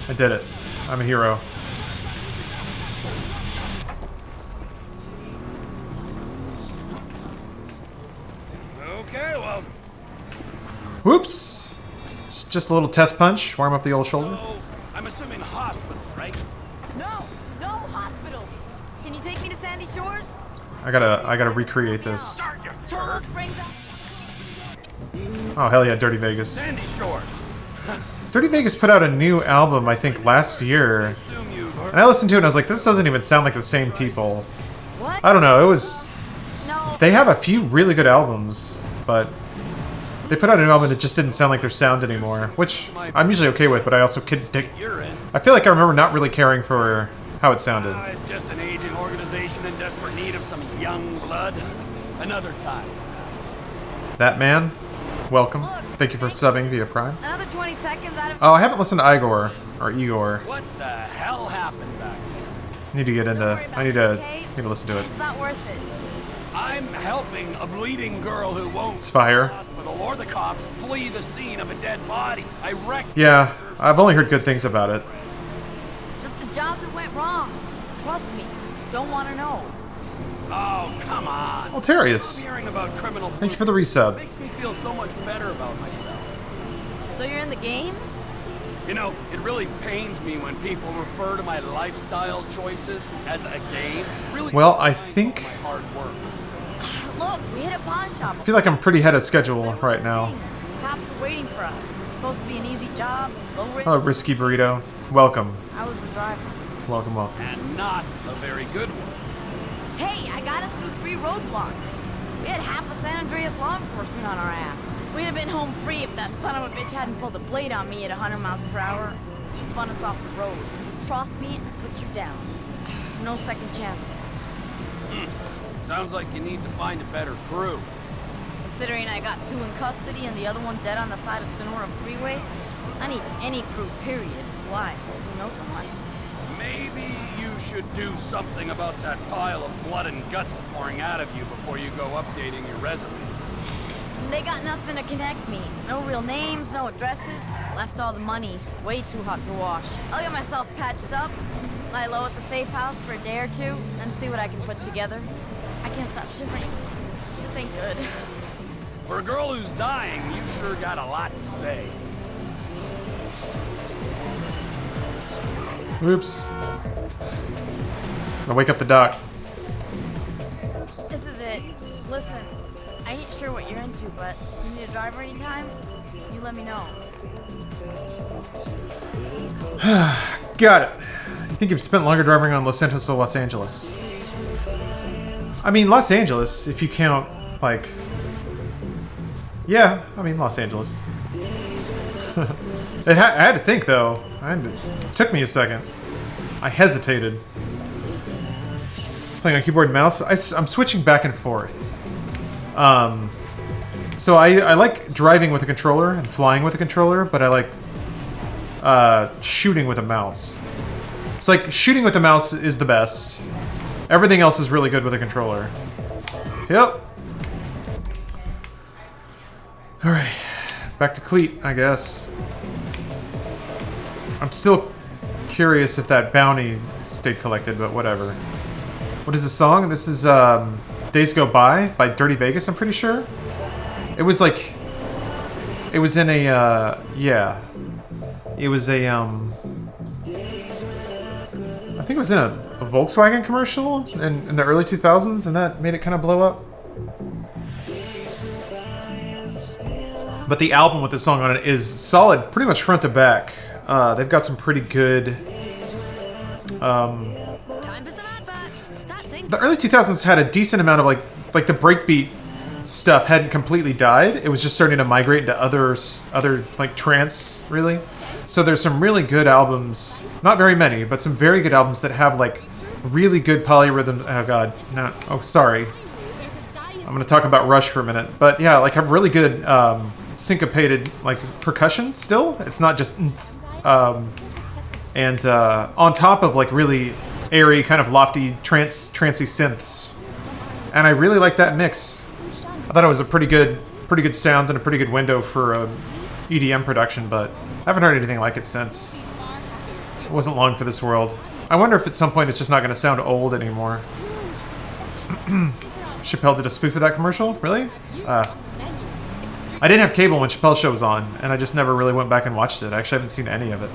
I did it. I'm a hero. Okay, well. Whoops! Just a little test punch. Warm up the old shoulder. I'm assuming hospital, right? No hospitals. Can you take me to Sandy Shores? I gotta recreate this. Oh hell yeah, Dirty Vegas. Sandy Shores. Dirty Vegas put out a new album, I think, last year. And I listened to it and I was like, this doesn't even sound like the same people. What? I don't know, it was... They have a few really good albums, but... They put out an album that just didn't sound like their sound anymore, which I'm usually okay with, but I also could... I feel like I remember not really caring for how it sounded. Just an aging organization in desperate need of some young blood. Another time. That man, welcome. Thank you for subbing via Prime. Another 20 seconds out of... Oh, I haven't listened to Igor, or Igor. What the hell happened back there? Need to get into... I need to listen to it. It's not worth it. I'm helping a bleeding girl who won't... It's fire. Hospital or the cops flee the scene of a dead body. I reckon... Yeah, I've only heard good things about it. Just a job that went wrong. Trust me. Don't want to know. Oh, come on. Altarius. Hearing about criminal... Thank you for the resub. Makes me feel so much better about myself. So you're in the game? You know, it really pains me when people refer to my lifestyle choices as a game. Really, well, I think... my hard work. Look, we hit a pawn shop. I feel like I'm pretty ahead of schedule right now. Cops are waiting for us. It's supposed to be an easy job. Low risk. Hello, Risky Burrito. Welcome. I was the driver. Welcome up. And not a very good one. Hey, I got us through 3 roadblocks. We had half of San Andreas law enforcement on our ass. We'd have been home free if that son of a bitch hadn't pulled a blade on me at 100 miles per hour. Spun us off the road. Crossed me and put you down. No second chances. Sounds like you need to find a better crew. Considering I got 2 in custody and the other one dead on the side of Sonora Freeway, I need any crew, period. Why? You know someone? Maybe you should do something about that pile of blood and guts pouring out of you before you go updating your resume. They got nothing to connect me. No real names, no addresses. Left all the money. Way too hot to wash. I'll get myself patched up, lie low at the safe house for a day or 2, and see what I can put together. I can't stop shivering. This ain't good. For a girl who's dying, you sure got a lot to say. Oops. I'll wake up the doc. This is it. Listen, I ain't sure what you're into, but you need a driver anytime, you let me know. Got it. You think you've spent longer driving on Los Santos or Los Angeles? I mean, Los Angeles, if you count, like... Yeah, I mean, Los Angeles. I had to think, though. It took me a second. I hesitated. Playing on keyboard and mouse. I'm switching back and forth. So I like driving with a controller and flying with a controller, but I like shooting with a mouse. It's like shooting with the mouse is the best. Everything else is really good with a controller. Yep. Alright. Back to Cleat, I guess. I'm still curious if that bounty stayed collected, but whatever. What is the song? This is Days Go By Dirty Vegas, I'm pretty sure. It was like... It was in a, yeah. It was a, I think it was in a Volkswagen commercial in the early 2000s, and that made it kind of blow up. But the album with the song on it is solid, pretty much front to back. They've got some pretty good... The early 2000s had a decent amount of like the breakbeat stuff hadn't completely died. It was just starting to migrate into other like trance, really. So there's some really good albums, not very many, but some very good albums that have like really good polyrhythm. Oh god, no. Oh sorry. I'm gonna talk about Rush for a minute, but yeah, like have really good syncopated like percussion. Still, it's not just and on top of like really airy, kind of lofty, trancey synths, and I really like that mix. I thought it was a pretty good sound and a pretty good window for EDM production, but I haven't heard anything like it since. It wasn't long for this world. I wonder if at some point it's just not going to sound old anymore. Chappelle did a spoof of that commercial? Really? I didn't have cable when Chappelle's show was on, and I just never really went back and watched it. I actually haven't seen any of it.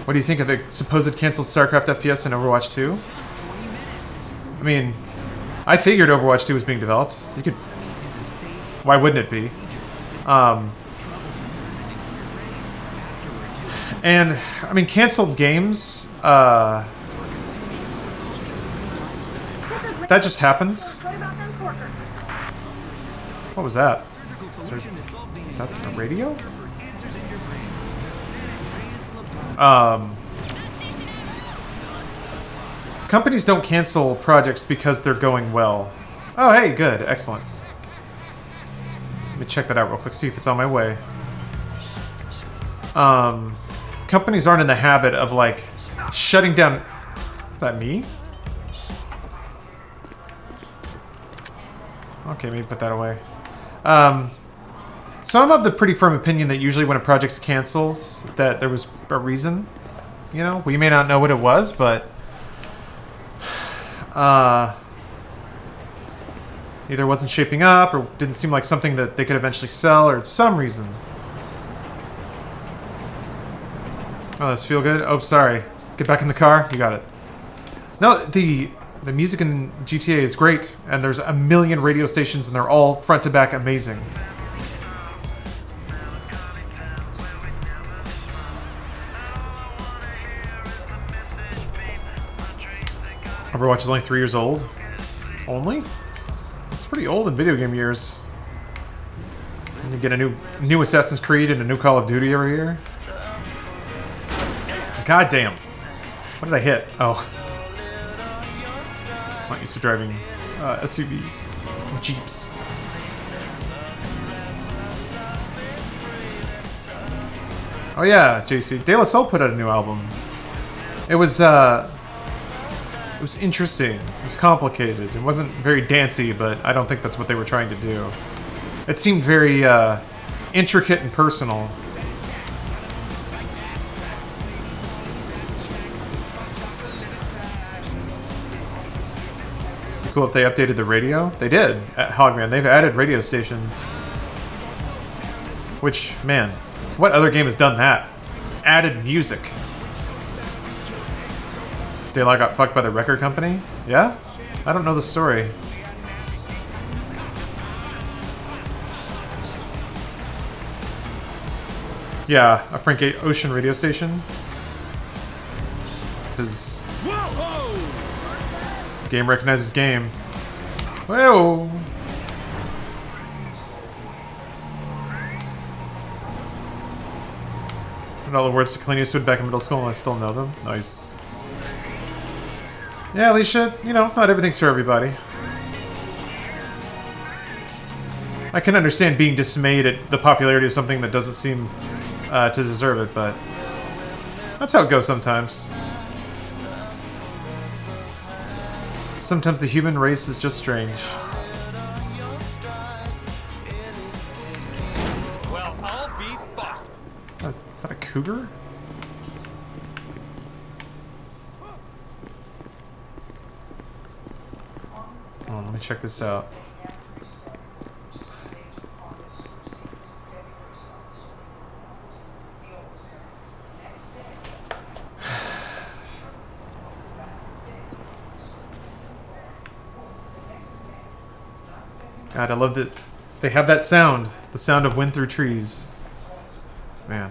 What do you think of the supposed canceled StarCraft FPS in Overwatch 2? I mean, I figured Overwatch 2 was being developed. You could... Why wouldn't it be? And, I mean, canceled games, that just happens. What was that? Is that the radio? Companies don't cancel projects because they're going well. Oh, hey, good. Excellent. Let me check that out real quick, see if it's on my way. Companies aren't in the habit of, like, shutting down... Is that me? Okay, maybe put that away. So I'm of the pretty firm opinion that usually when a project's canceled, that there was a reason. You know, we may not know what it was, but... Either wasn't shaping up or didn't seem like something that they could eventually sell or some reason. Oh, this feel good? Oh, sorry. Get back in the car. You got it. No, the music in GTA is great, and there's a million radio stations, and they're all front to back amazing. Overwatch is only 3 years old. Only? It's pretty old in video game years. And you get a new Assassin's Creed and a new Call of Duty every year. God damn. What did I hit? Oh. I'm not used to driving SUVs. Jeeps. Oh yeah, JC. De La Soul put out a new album. It was interesting. It was complicated. It wasn't very dancey, but I don't think that's what they were trying to do. It seemed very intricate and personal. Cool if they updated the radio. They did at Hogman. They've added radio stations. Which, man, what other game has done that? Added music. Daylight got fucked by the record company? Yeah? I don't know the story. Yeah, a Frank Ocean radio station. Because game recognizes game. Whoa! And all the words to Clint Eastwood back in middle school, and I still know them. Nice. Yeah, Alicia, you know, not everything's for everybody. I can understand being dismayed at the popularity of something that doesn't seem to deserve it, but that's how it goes sometimes. Sometimes the human race is just strange. Well, I'll be fucked. Is that a cougar? Oh, let me check this out. God, I love that they have that sound. The sound of wind through trees. Man.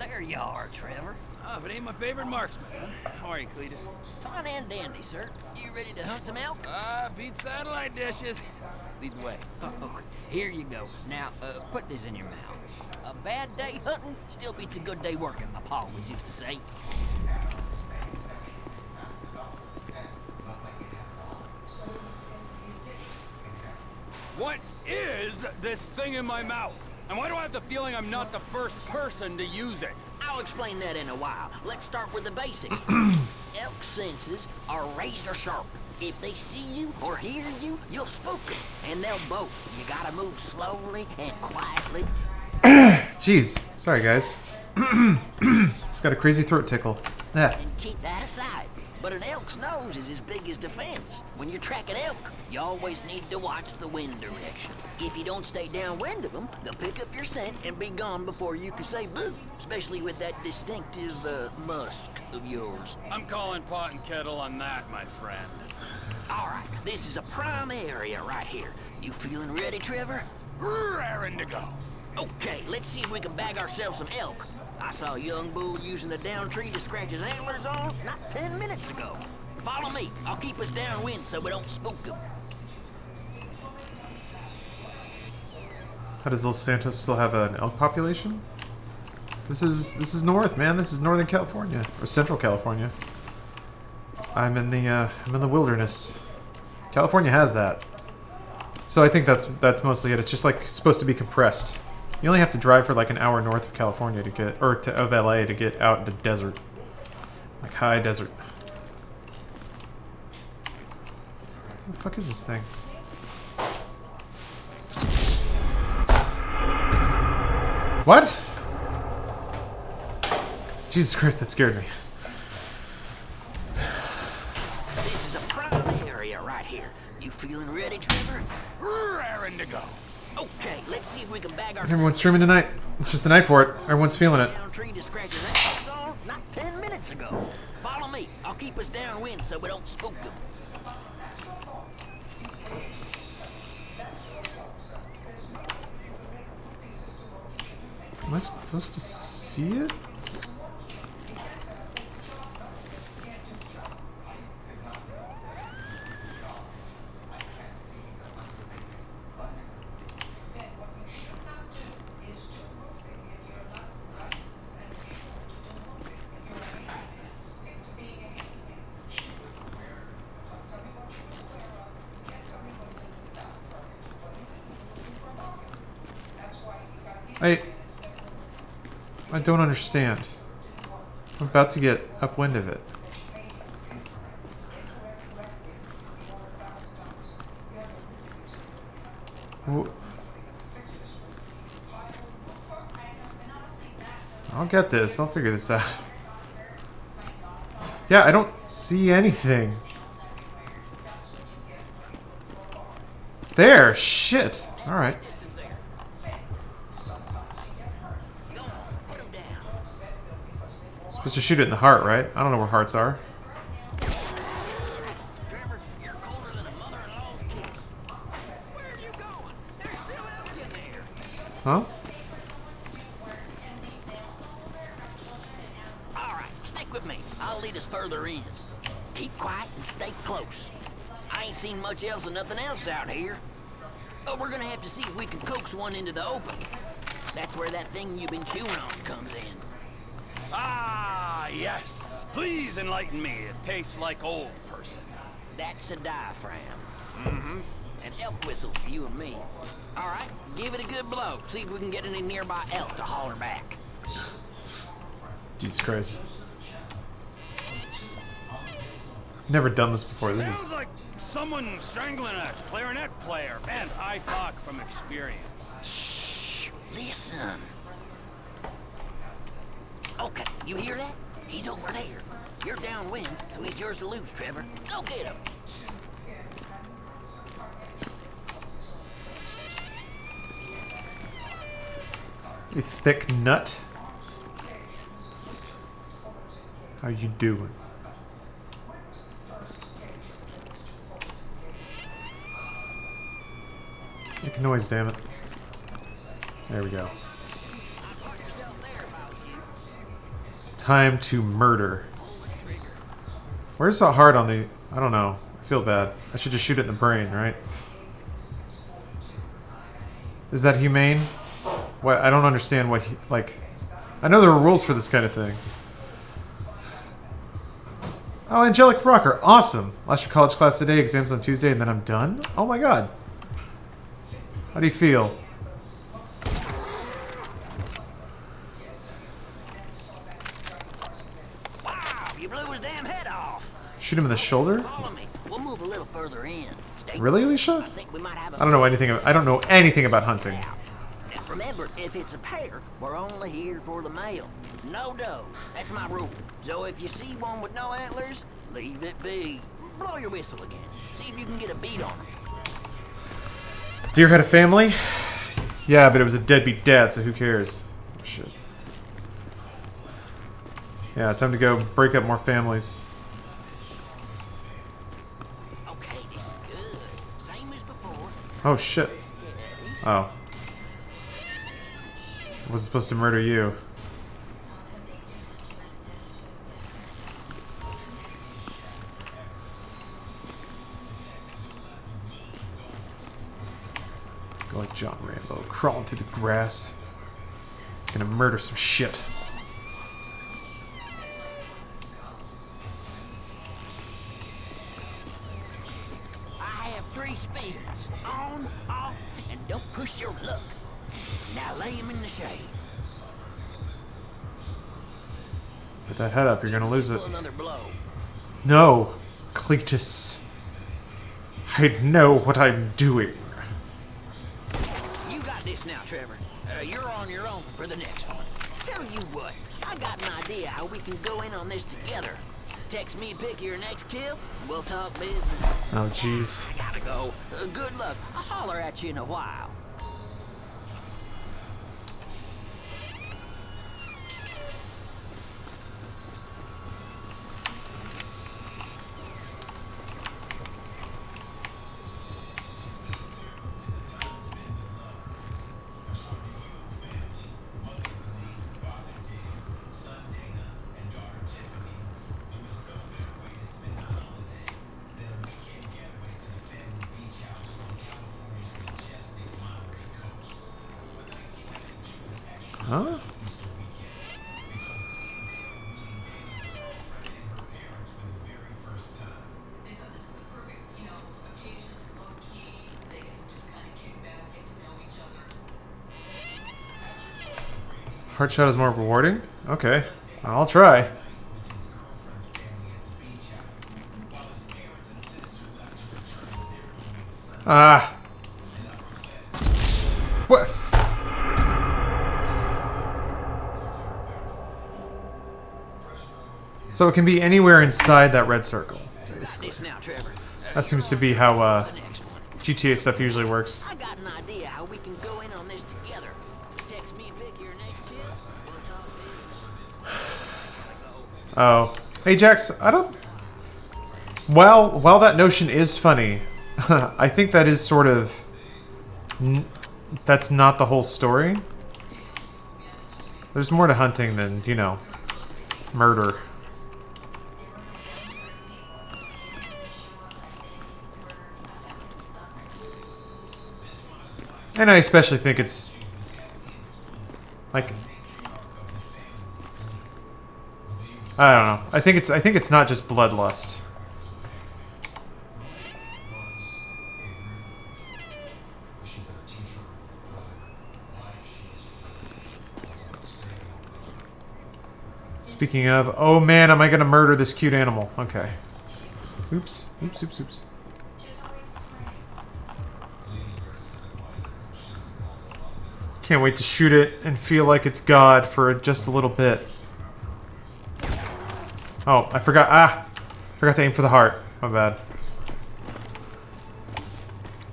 There you are, Trevor. Ah, but ain't my favorite marksman. How are you, Cletus? Fine and dandy, sir. You ready to hunt some elk? Beat satellite dishes. Lead the way. Oh, here you go. Now, put this in your mouth. A bad day hunting still beats a good day working, my pa always used to say. What is this thing in my mouth? And why do I have the feeling I'm not the first person to use it? I'll explain that in a while. Let's start with the basics. Elk senses are razor sharp. If they see you or hear you, you'll spook them. And they'll bolt. You gotta move slowly and quietly. Jeez. Sorry, guys. Just got a crazy throat tickle. Yeah. And keep that aside. But an elk's nose is as big as defense. When you're tracking elk, you always need to watch the wind direction. If you don't stay downwind of them, they'll pick up your scent and be gone before you can say boo. Especially with that distinctive musk of yours. I'm calling pot and kettle on that, my friend. All right, this is a prime area right here. You feeling ready, Trevor? Raring to go. Okay, let's see if we can bag ourselves some elk. I saw a young bull using the down tree to scratch his antlers on not 10 minutes ago. Follow me. I'll keep us downwind so we don't spook them. How does Los Santos still have an elk population? This is north, man. This is Northern California or Central California. I'm in the wilderness. California has that. So I think that's mostly it. It's just like supposed to be compressed. You only have to drive for like an hour north of California to get, or of LA to get out into desert. Like high desert. What the fuck is this thing? What? Jesus Christ, that scared me. This is a prime area right here. You feeling ready, Trevor? Raring to go. Okay, let's see if we can bag our Everyone's streaming tonight. It's just the night for it. Everyone's feeling it. down tree to scratch his ass on not 10 minutes ago. Follow me. I'll keep us downwind so we don't spook them. Am I supposed to see it? I don't understand. I'm about to get upwind of it. I'll get this. I'll figure this out. Yeah, I don't see anything. There! Shit! Alright. Supposed to shoot it in the heart, right? I don't know where hearts are. Huh? Alright, stick with me. I'll lead us further in. Keep quiet and stay close. I ain't seen much else and nothing else out here. But we're gonna have to see if we can coax one into the open. That's where that thing you've been chewing on comes in. Ah, yes. Please enlighten me. It tastes like old person. That's a diaphragm. Mm-hmm. An elk whistle for you and me. All right, give it a good blow. See if we can get any nearby elk to holler back. Jesus Christ. Never done this before. This Sounds is like someone strangling a clarinet player. Man, I talk from experience. Shh. Listen. Okay, you hear that? He's over there. You're downwind, so he's yours to lose, Trevor. Go get him. a thick nut. How you doing? Make a noise, damn it. There we go. Time to murder. Where's the heart on the... I don't know. I feel bad. I should just shoot it in the brain, right? Is that humane? What? I don't understand what... like... I know there are rules for this kind of thing. Oh, Angelic Rocker. Awesome. Last year college class today, exams on Tuesday, and then I'm done? Oh my god. How do you feel? Wow, you blew his damn head off. Shoot him in the shoulder? Follow me. We'll move a little further in. Stay Really, Alicia? I think we might have I don't know anything. I don't know anything about hunting. Now, remember, if it's a pair, we're only here for the male. No does. That's my rule. So if you see one with no antlers, leave it be. Blow your whistle again. See if you can get a beat on them. Deer had a family? Yeah, but it was a deadbeat dad, so who cares? Oh, shit. Yeah, time to go break up more families. Okay, this is good. Same as before. Oh, shit. Oh. I wasn't supposed to murder you. Go like John Rambo, crawling through the grass. Gonna murder some shit. I have 3 speeds. On, off, and don't push your luck. Now lay him in the shade. Put that head up, you're gonna lose it. Another blow. No, Cletus. I know what I'm doing. You got this now, Trevor. You're on your own for the next one. Tell you what, I got an idea how we can go in on this together. Text me pick your next kill, and we'll talk business. Oh, jeez. I gotta go. Good luck. I'll holler at you in a while. Huh? Heart shot is more rewarding? Okay. I'll try. Ah. What? So it can be anywhere inside that red circle, basically. That seems to be how GTA stuff usually works. I got an idea how we can go in on this together. Text me pick your next kill. Oh. Hey, Jax, I don't... While that notion is funny, I think that is sort of... That's not the whole story. There's more to hunting than, you know, murder. And I especially think it's... like... I don't know. I think it's not just bloodlust. Speaking of, oh man, am I gonna murder this cute animal? Okay. Oops. Oops, oops, oops. Can't wait to shoot it and feel like it's God for just a little bit. Oh, I forgot. Forgot to aim for the heart. My bad.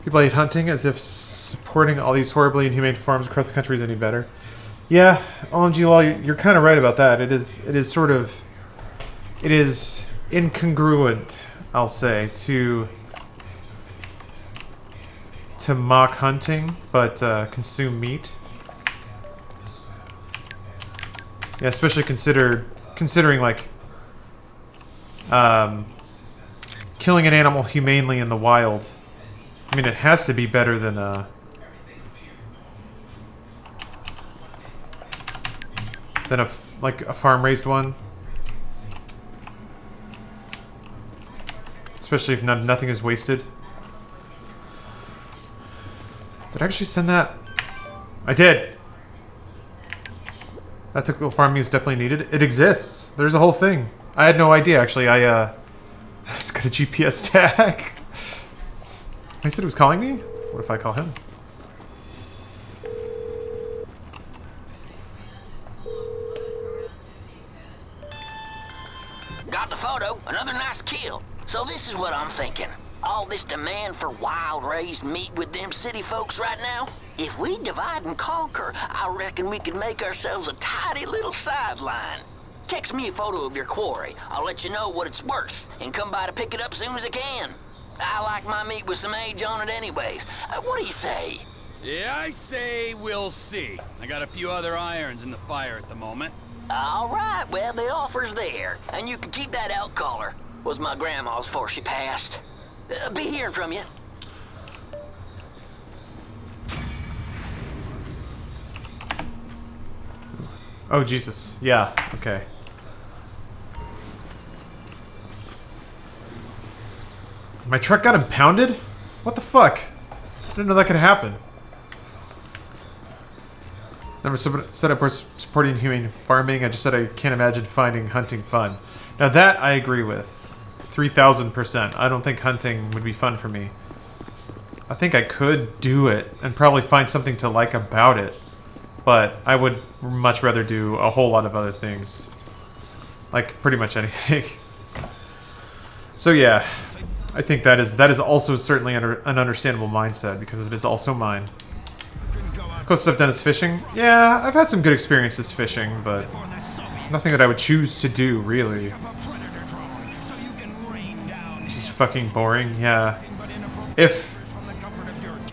People hate hunting as if supporting all these horribly inhumane farms across the country is any better. Yeah, OMG Law, you're kind of right about that. It is sort of... It is incongruent, I'll say, to mock hunting, but consume meat. Yeah, especially considering like killing an animal humanely in the wild. I mean, it has to be better than like a farm-raised one. Especially if nothing is wasted. Did I actually send that? I did! Ethical farming is definitely needed. It exists. There's a whole thing. I had no idea, actually. It's got a GPS tag. He said he was calling me? What if I call him? Got the photo. Another nice kill. So this is what I'm thinking. All this demand for wild-raised meat with them city folks right now? If we divide and conquer, I reckon we could make ourselves a tidy little sideline. Text me a photo of your quarry. I'll let you know what it's worth, and come by to pick it up as soon as I can. I like my meat with some age on it anyways. What do you say? Yeah, I say we'll see. I got a few other irons in the fire at the moment. All right, well, the offer's there, and you can keep that elk collar. Was my grandma's before she passed. Be hearing from you. Oh, Jesus. Yeah, okay. My truck got impounded? What the fuck? I didn't know that could happen. Never said I was supporting humane farming. I just said I can't imagine finding hunting fun. Now that I agree with. 3,000%. I don't think hunting would be fun for me. I think I could do it and probably find something to like about it. but I would much rather do a whole lot of other things. Like, pretty much anything. So yeah, I think that is also certainly an understandable mindset, because it is also mine. Closest I've done is fishing. Yeah, I've had some good experiences fishing, but nothing that I would choose to do, really. Just fucking boring, yeah. If...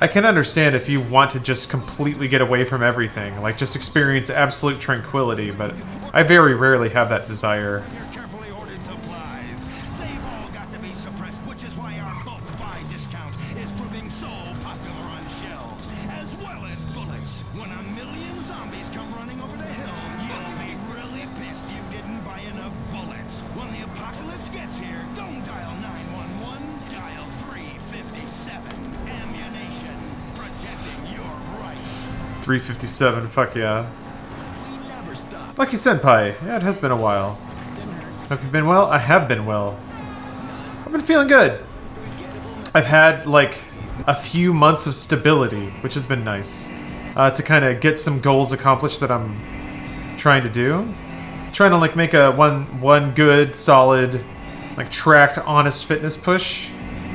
I can understand if you want to just completely get away from everything, like just experience absolute tranquility, but I very rarely have that desire. .357, fuck yeah. Lucky Senpai, yeah, it has been a while. Hope you've been well? I have been well. I've been feeling good. I've had, like, a few months of stability, which has been nice. To kind of get some goals accomplished that I'm trying to do. Trying to, like, make a one good, solid, like, tracked, honest fitness push.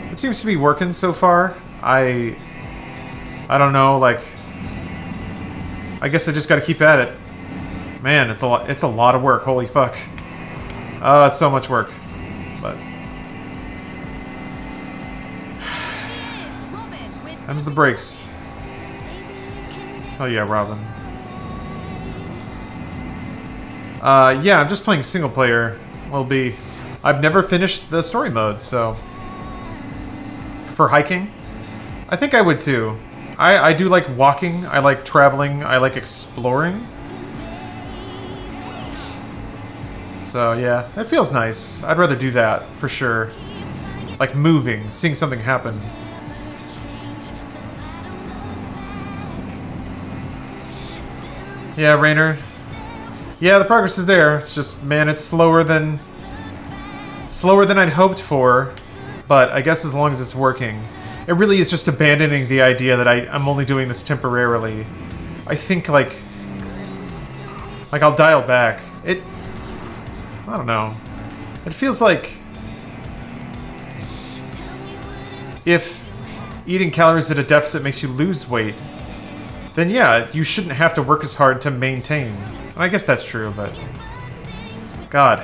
It seems to be working so far. I don't know, like... I guess I just gotta keep at it. Man, it's a lot of work, holy fuck. Oh, it's so much work. But... Them's the breaks. Oh yeah, Robin. Yeah, I'm just playing single player. I've never finished the story mode, so... For hiking? I think I would too. I do like walking, I like traveling, I like exploring. So yeah, it feels nice. I'd rather do that, for sure. Like moving, seeing something happen. Yeah, Rainer. Yeah, the progress is there. It's just, man, it's slower than I'd hoped for. But I guess as long as it's working. It really is just abandoning the idea that I'm only doing this temporarily. I think, like I'll dial back. I don't know. It feels like if eating calories at a deficit makes you lose weight, then yeah, you shouldn't have to work as hard to maintain. And I guess that's true, but... God.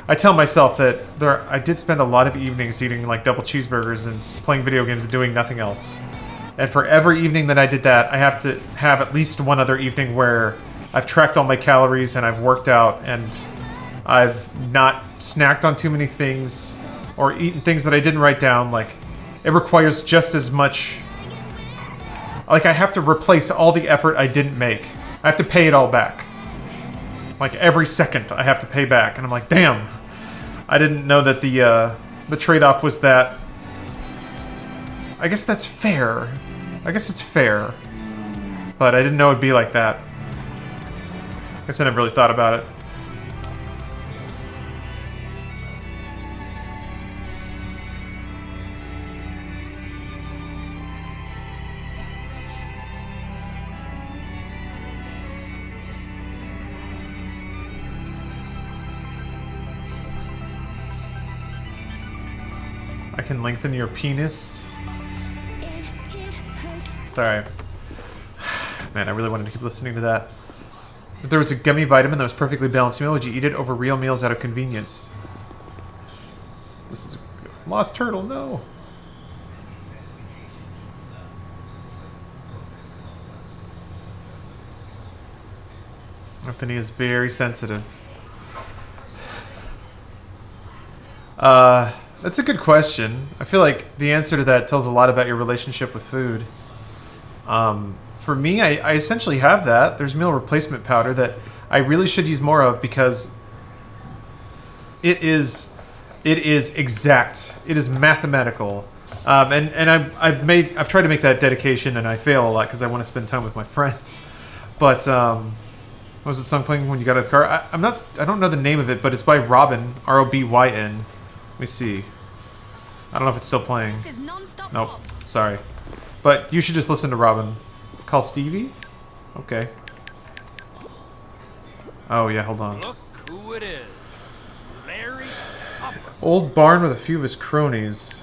I tell myself that I did spend a lot of evenings eating like double cheeseburgers and playing video games and doing nothing else. And for every evening that I did that, I have to have at least one other evening where I've tracked all my calories and I've worked out and I've not snacked on too many things or eaten things that I didn't write down. Like, it requires just as much... Like, I have to replace all the effort I didn't make. I have to pay it all back. Like, every second I have to pay back. And I'm like, damn. I didn't know that the trade-off was that... I guess that's fair. I guess it's fair. But I didn't know it'd be like that. I guess I never really thought about it. I can lengthen your penis. Sorry. Man, I really wanted to keep listening to that. If there was a gummy vitamin that was perfectly balanced meal, would you eat it over real meals out of convenience? This is a lost turtle, no. Anthony is very sensitive. That's a good question. I feel like the answer to that tells a lot about your relationship with food. For me, I essentially have that. There's meal replacement powder that I really should use more of because it is exact. It is mathematical. And I've tried to make that dedication and I fail a lot because I want to spend time with my friends. But what was the song playing when you got out of the car? I don't know the name of it, but it's by Robin, R-O-B-Y-N. Let me see. I don't know if it's still playing. Nope. Sorry. But you should just listen to Robin. Call Stevie? Okay. Oh yeah, hold on. Look who it is. Larry Tupper. Old barn with a few of his cronies.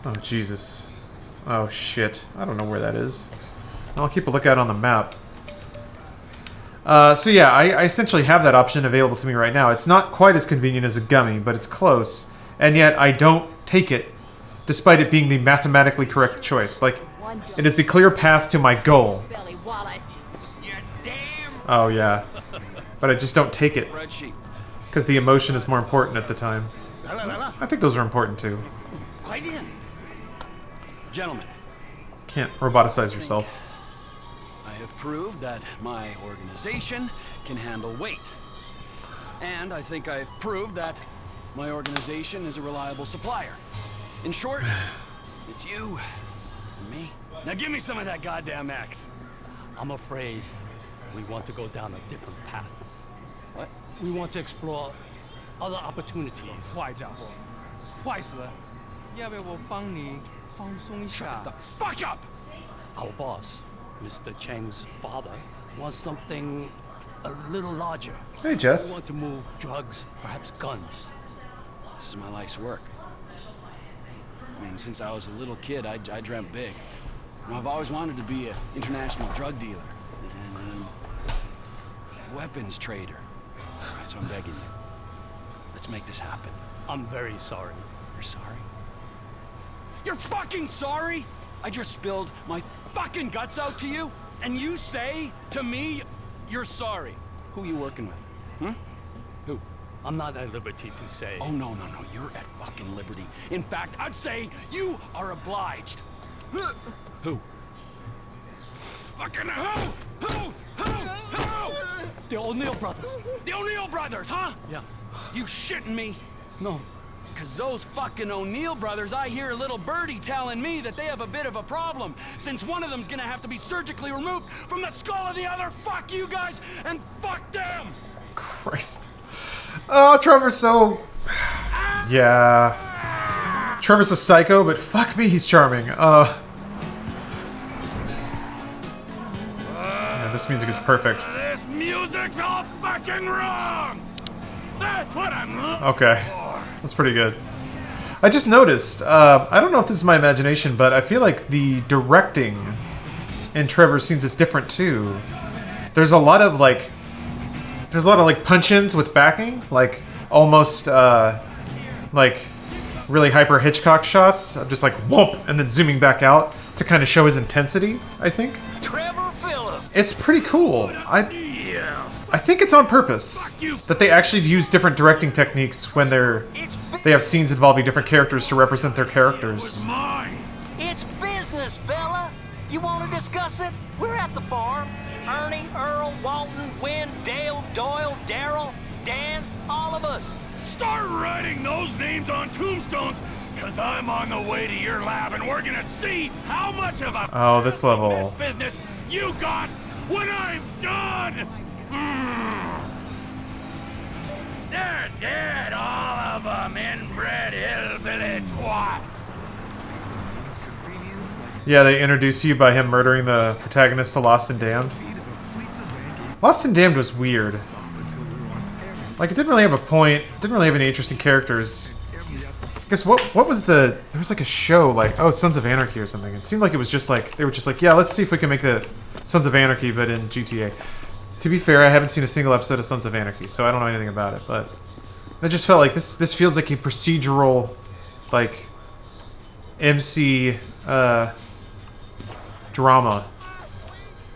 Oh Jesus. Oh shit. I don't know where that is. I'll keep a lookout on the map. So yeah, I essentially have that option available to me right now. It's not quite as convenient as a gummy, but it's close. And yet I don't take it, despite it being the mathematically correct choice. Like, it is the clear path to my goal. Oh yeah. But I just don't take it. Because the emotion is more important at the time. I think those are important too. Gentlemen. Can't roboticize yourself. I have proved that my organization can handle weight. And I think I've proved that my organization is a reliable supplier. In short, it's you and me. Now give me some of that goddamn X. I'm afraid we want to go down a different path. What? We want to explore other opportunities. Why, Jaffa? Why, sir? Shut the fuck up! Our boss, Mr. Cheng's father, wants something a little larger. Hey, Jess. We want to move drugs, perhaps guns. This is my life's work. I mean, since I was a little kid, I dreamt big. You know, I've always wanted to be an international drug dealer and a weapons trader. All right, so I'm begging you. Let's make this happen. I'm very sorry. You're sorry? You're fucking sorry? I just spilled my fucking guts out to you, and you say to me you're sorry. Who are you working with? Hmm? Who? I'm not at liberty to say. Oh, no. You're at fucking liberty. In fact, I'd say you are obliged. Who? Fucking who? The O'Neill brothers. The O'Neill brothers, huh? Yeah. You shitting me? No. Because those fucking O'Neill brothers, I hear a little birdie telling me that they have a bit of a problem, since one of them's gonna have to be surgically removed from the skull of the other. Fuck you guys, and fuck them! Christ. Oh, Trevor's so... Yeah. Trevor's a psycho, but fuck me, he's charming. Yeah, this music is perfect. This music's all fucking wrong! That's what I'm Okay. That's pretty good. I just noticed, I don't know if this is my imagination, but I feel like the directing in Trevor's scenes is different too. There's a lot of like punch-ins with backing, like almost like really hyper Hitchcock shots of just like whoop and then zooming back out to kind of show his intensity, I think. Trevor Phillips. It's pretty cool. I think it's on purpose that they actually use different directing techniques when they have scenes involving different characters to represent their characters. It's business, Bella. You want to discuss it? We're at the farm. Ernie, Earl, Walton, Wynn, Dale, Doyle, Daryl, Dan, all of us. Start writing those names on tombstones, because I'm on the way to your lab and we're gonna see how much of a Oh, this level. business you got when I'm done! They're dead, all of them, inbred hillbilly twats. Yeah, they introduce you by him murdering the protagonist to Lost and Damned. Lost and Damned was weird. Like, it didn't really have a point. It didn't really have any interesting characters. I guess what was the... There was like a show, like, oh, Sons of Anarchy or something. It seemed like it was just like... They were just like, yeah, let's see if we can make the Sons of Anarchy, but in GTA. To be fair, I haven't seen a single episode of Sons of Anarchy, so I don't know anything about it, but... I just felt like this feels like a procedural, like, MC, drama.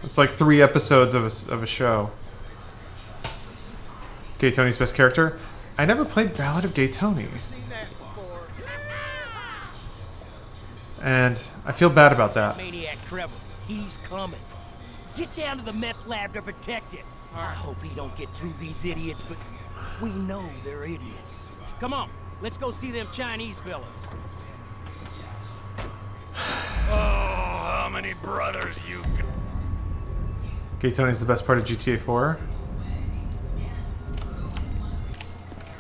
It's like 3 episodes of a show. Gay Tony's best character? I never played Ballad of Gay Tony. And I feel bad about that. Maniac Trevor, he's coming. Get down to the meth lab to protect it. I hope he don't get through these idiots, but we know they're idiots. Come on, let's go see them Chinese fellas. Oh, how many brothers you can... Gay Tony's the best part of GTA 4.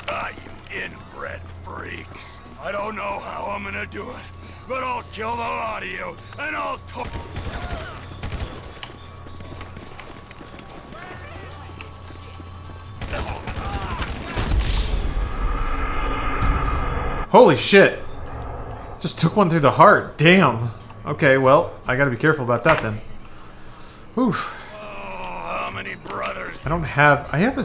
Ah, you inbred freaks. I don't know how I'm gonna do it, but I'll kill the lot of you, and I'll Holy shit. Just took one through the heart. Damn. Okay, well, I gotta be careful about that then. Oof. How many brothers? I don't have I have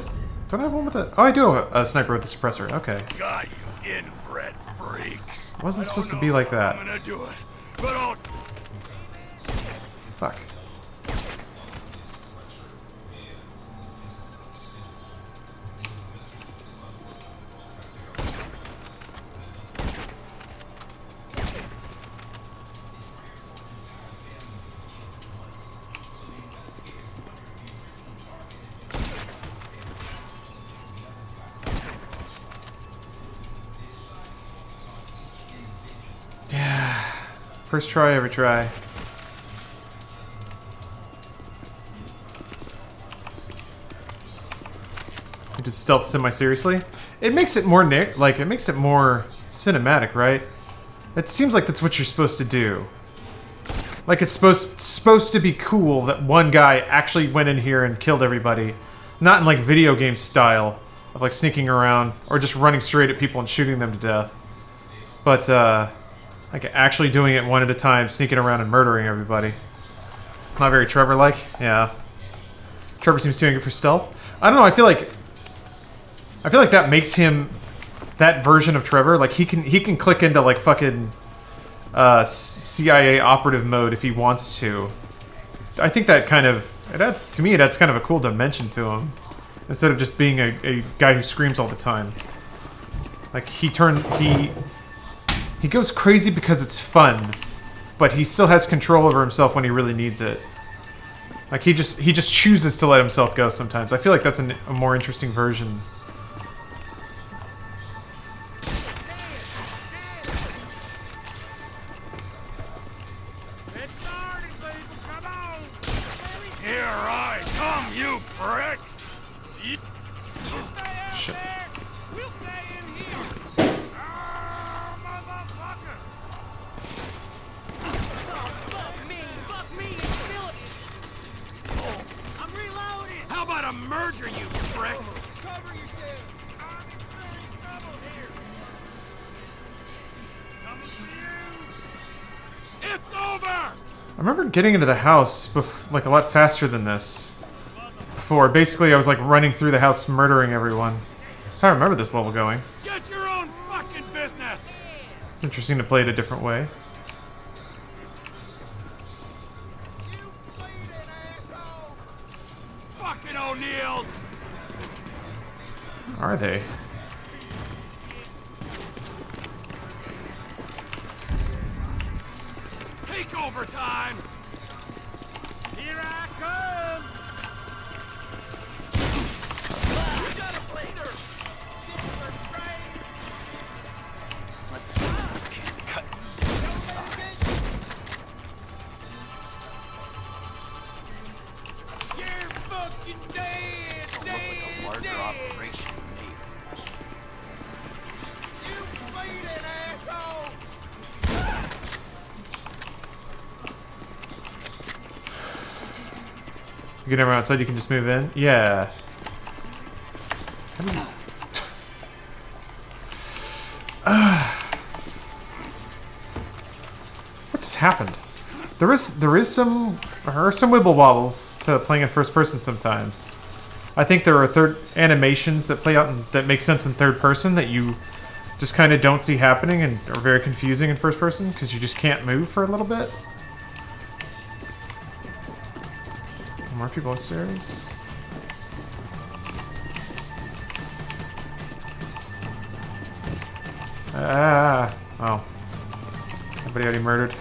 one with a... Oh, I do have a sniper with a suppressor. Okay. Got you inbred freaks. Wasn't supposed to be like that. I'm gonna do it, but I'll... Fuck. First try, every try. You did stealth semi-seriously? It makes it more it makes it more cinematic, right? It seems like that's what you're supposed to do. Like it's supposed to be cool that one guy actually went in here and killed everybody. Not in like video game style of like sneaking around or just running straight at people and shooting them to death. But like actually doing it one at a time, sneaking around and murdering everybody. Not very Trevor-like. Yeah. Trevor seems too good for stealth. I don't know, I feel like that makes him that version of Trevor. Like he can click into like fucking CIA operative mode if he wants to. I think that kind of to me that's kind of a cool dimension to him. Instead of just being a guy who screams all the time. Like he goes crazy because it's fun, but he still has control over himself when he really needs it. Like he just chooses to let himself go sometimes. I feel like that's a more interesting version. Here I come, you prick! Shit. How about a merger, you prick? It's over! I remember getting into the house like a lot faster than this. Before, basically I was like running through the house murdering everyone. That's how I remember this level going. Get your own fucking business! It's interesting to play it a different way. Fucking O'Neills! Are they? Take over time! Here I come! We got a bleeder! Let's see if we can cut You're fucking dead! Don't look like a larger operation to me. You bleeding asshole! You get everyone outside, you can just move in? Yeah. What just happened? There are some wibble wobbles to playing in first person sometimes. I think there are animations that play out that make sense in third person that you just kind of don't see happening and are very confusing in first person because you just can't move for a little bit. More people upstairs. Oh. Everybody already murdered.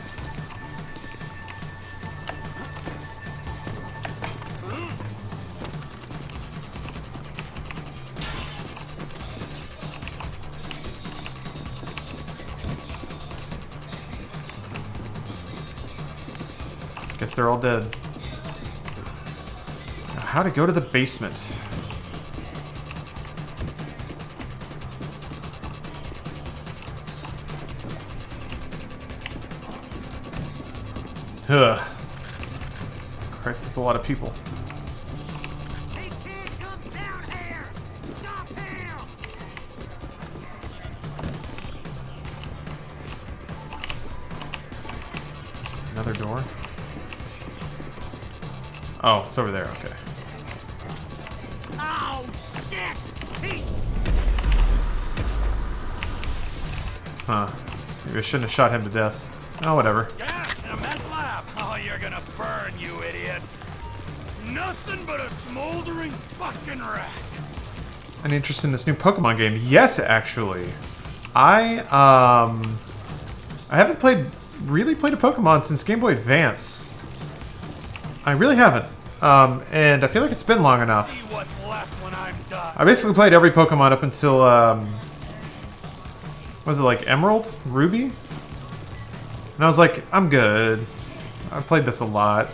Guess they're all dead. How to go to the basement. Ugh. Christ, that's a lot of people. door. Oh, it's over there. Okay. Oh, shit! Huh. Maybe I shouldn't have shot him to death. Oh, whatever. Gas in a meth lab. Oh, you're gonna burn, you idiots. Nothing but a smoldering fucking wreck. Any interest in this new Pokemon game? Yes, actually. I haven't really played a Pokemon since Game Boy Advance. I really haven't. And I feel like it's been long enough. I basically played every Pokemon up until, was it like Emerald? Ruby? And I was like, I'm good. I played this a lot.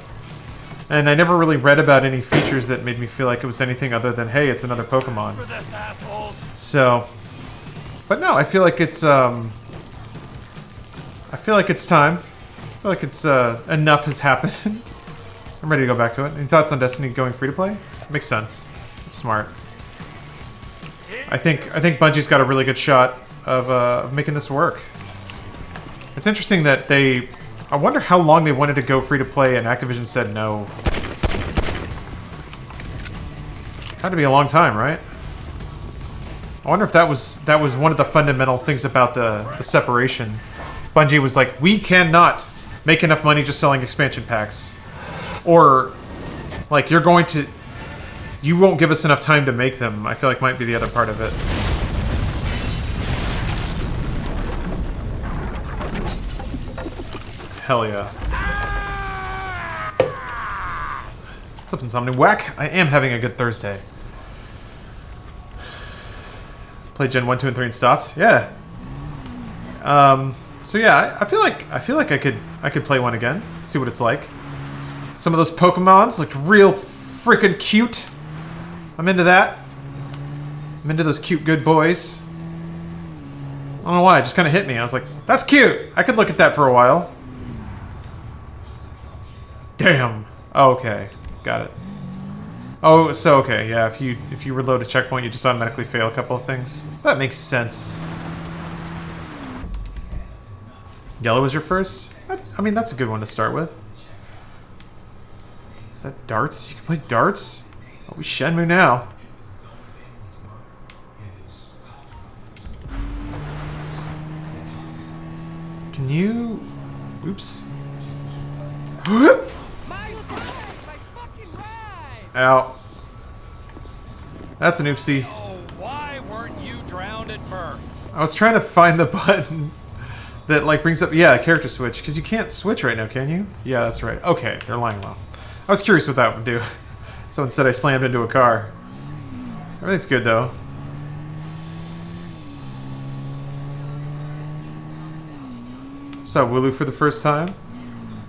And I never really read about any features that made me feel like it was anything other than, hey, it's another Pokemon. So, but no, I feel like it's, I feel like it's time. I feel like it's, enough has happened. I'm ready to go back to it. Any thoughts on Destiny going free to play? Makes sense. It's smart. I think Bungie's got a really good shot of making this work. It's interesting that I wonder how long they wanted to go free to play and Activision said no. Had to be a long time, right? I wonder if that was one of the fundamental things about the separation. Bungie was like, we cannot make enough money just selling expansion packs. Or, like, you won't give us enough time to make them, I feel like might be the other part of it. Hell yeah. What's up, Insomnia? Whack! I am having a good Thursday. Played Gen 1, 2, and 3 and stopped. Yeah. So yeah, I feel like I could play one again, see what it's like. Some of those Pokemons looked real freaking cute. I'm into that. I'm into those cute good boys. I don't know why, it just kind of hit me. I was like, that's cute! I could look at that for a while. Damn. Oh, okay. Got it. Oh, so okay, yeah, if you reload a checkpoint, you just automatically fail a couple of things. That makes sense. Yellow was your first? I mean, that's a good one to start with. Is that darts? You can play darts? Oh, we Shenmue now. Can you... Oops. Ow. That's an oopsie. Oh, why weren't you drowned at birth? I was trying to find the button that, like, brings up... Yeah, character switch. Because you can't switch right now, can you? Yeah, that's right. Okay, they're lying low. I was curious what that would do. So instead I slammed into a car. Everything's good, though. Saw Wooloo for the first time.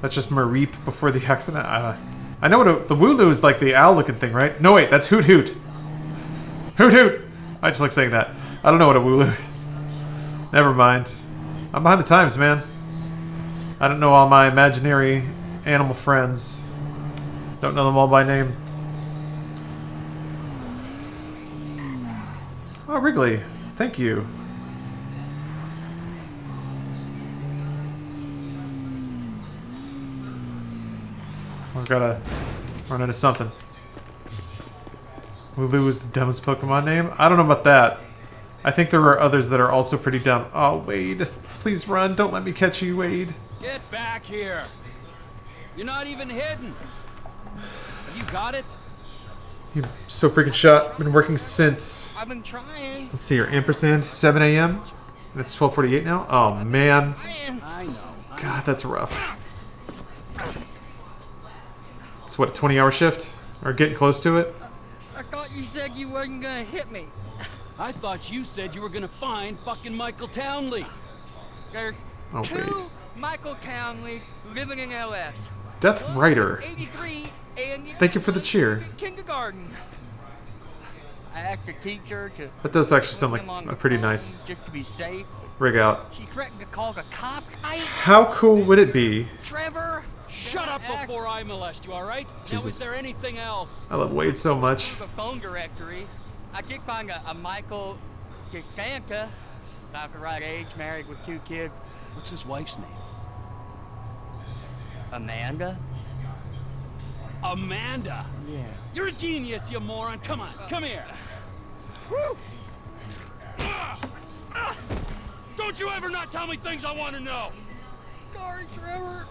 That's just Mareep before the accident. I know what the Wooloo is, like the owl-looking thing, right? No, wait, that's Hoot Hoot. Hoot Hoot! I just like saying that. I don't know what a Wooloo is. Never mind. I'm behind the times, man. I don't know all my imaginary animal friends. Don't know them all by name. Oh, Wrigley. Thank you. I've gotta run into something. Wooloo is the dumbest Pokemon name? I don't know about that. I think there are others that are also pretty dumb. Oh, Wade. Please run. Don't let me catch you, Wade. Get back here. You're not even hidden. Have you got it? You're so freaking shot. Been working since... I've been trying. Let's see here. Ampersand, 7 a.m. And it's 12:48 now? Oh, man. I know. God, that's rough. It's what, a 20-hour shift? Or getting close to it? I thought you said you wasn't gonna hit me. I thought you said you were gonna find fucking Michael Townley. There's two Michael Townley living in LS. Death Rider. 83 and Thank you for the cheer. Kindergarten. I asked the teacher to... That does actually sound like a pretty nice just to be safe. rig out. She threatened to call the cops. How cool would it be? Trevor, shut up before I molest you, all right? Jesus. Now, is there anything else? I love Wade so much. The phone directory. I did find a Michael DeSanta, about the right age, married with 2 kids. What's his wife's name? Amanda? Amanda? Yeah. You're a genius, you moron. Come on, come here. Woo! Don't you ever not tell me things I want to know. Sorry, Trevor.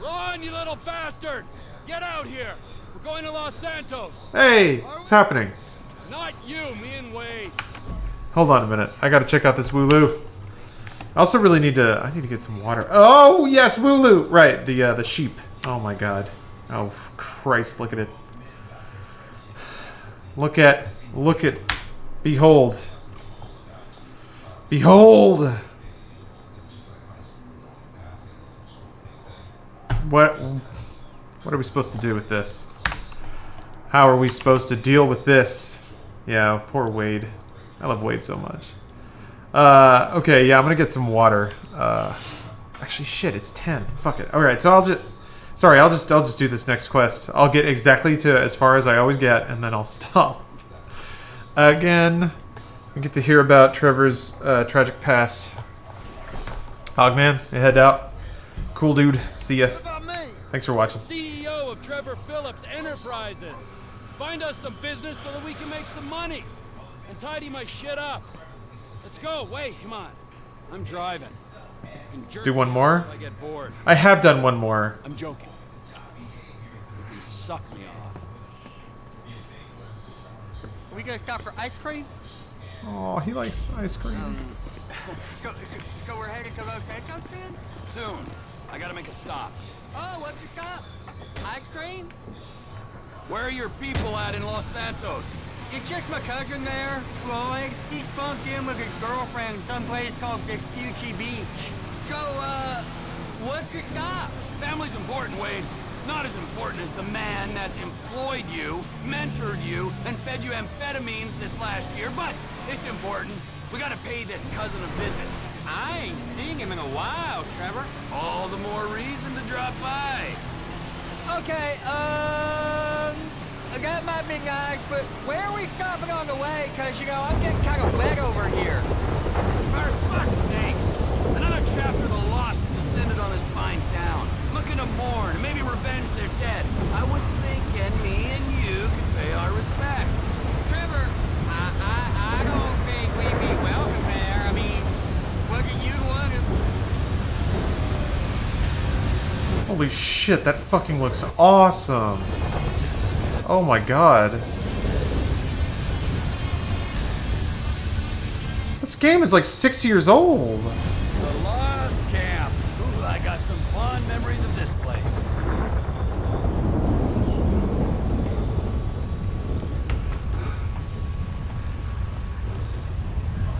Run, you little bastard. Get out here. We're going to Los Santos. Hey, what's happening? Not you, me and Wade. Hold on a minute. I gotta check out this Wooloo. I also really need to... I need to get some water. Oh, yes, Wooloo! Right, the sheep. Oh, my God. Oh, Christ, look at it. Look at... Behold. Behold! What are we supposed to do with this? How are we supposed to deal with this? Yeah, poor Wade. I love Wade so much. Okay, yeah, I'm gonna get some water. Actually, shit, it's 10. Fuck it. Alright, so I'll just do this next quest. I'll get exactly to as far as I always get, and then I'll stop. Again, we get to hear about Trevor's tragic past. Hogman, you head out. Cool dude. See ya. Thanks for watching. CEO of Trevor Phillips Enterprises. Find us some business so that we can make some money. And tidy my shit up. Let's go. Wait, come on. I'm driving. Do one more? I get bored. I have done one more. I'm joking. You suck me off. Are we gonna stop for ice cream? Oh, he likes ice cream. So we're headed to Los Santos then? Soon. I gotta make a stop. Oh, what's the stop? Ice cream? Where are your people at in Los Santos? It's just my cousin there, Floyd. He's bunked in with his girlfriend someplace called Vespucci Beach. So, what's the stop? Family's important, Wade. Not as important as the man that's employed you, mentored you, and fed you amphetamines this last year, but it's important. We gotta pay this cousin a visit. I ain't seen him in a while, Trevor. All the more reason to drop by. Okay, that might be nice, but where are we stopping on the way? Cause, you know, I'm getting kind of wet over here. For fuck's sakes! Another chapter of the lost descended on this fine town. Looking to mourn, maybe revenge their dead. I was thinking me and you could pay our respects. Trevor, I don't think we'd be welcome there. I mean, what do you want to... Holy shit, that fucking looks awesome. Oh my god. This game is like 6 years old. The Lost Camp. Ooh, I got some fond memories of this place.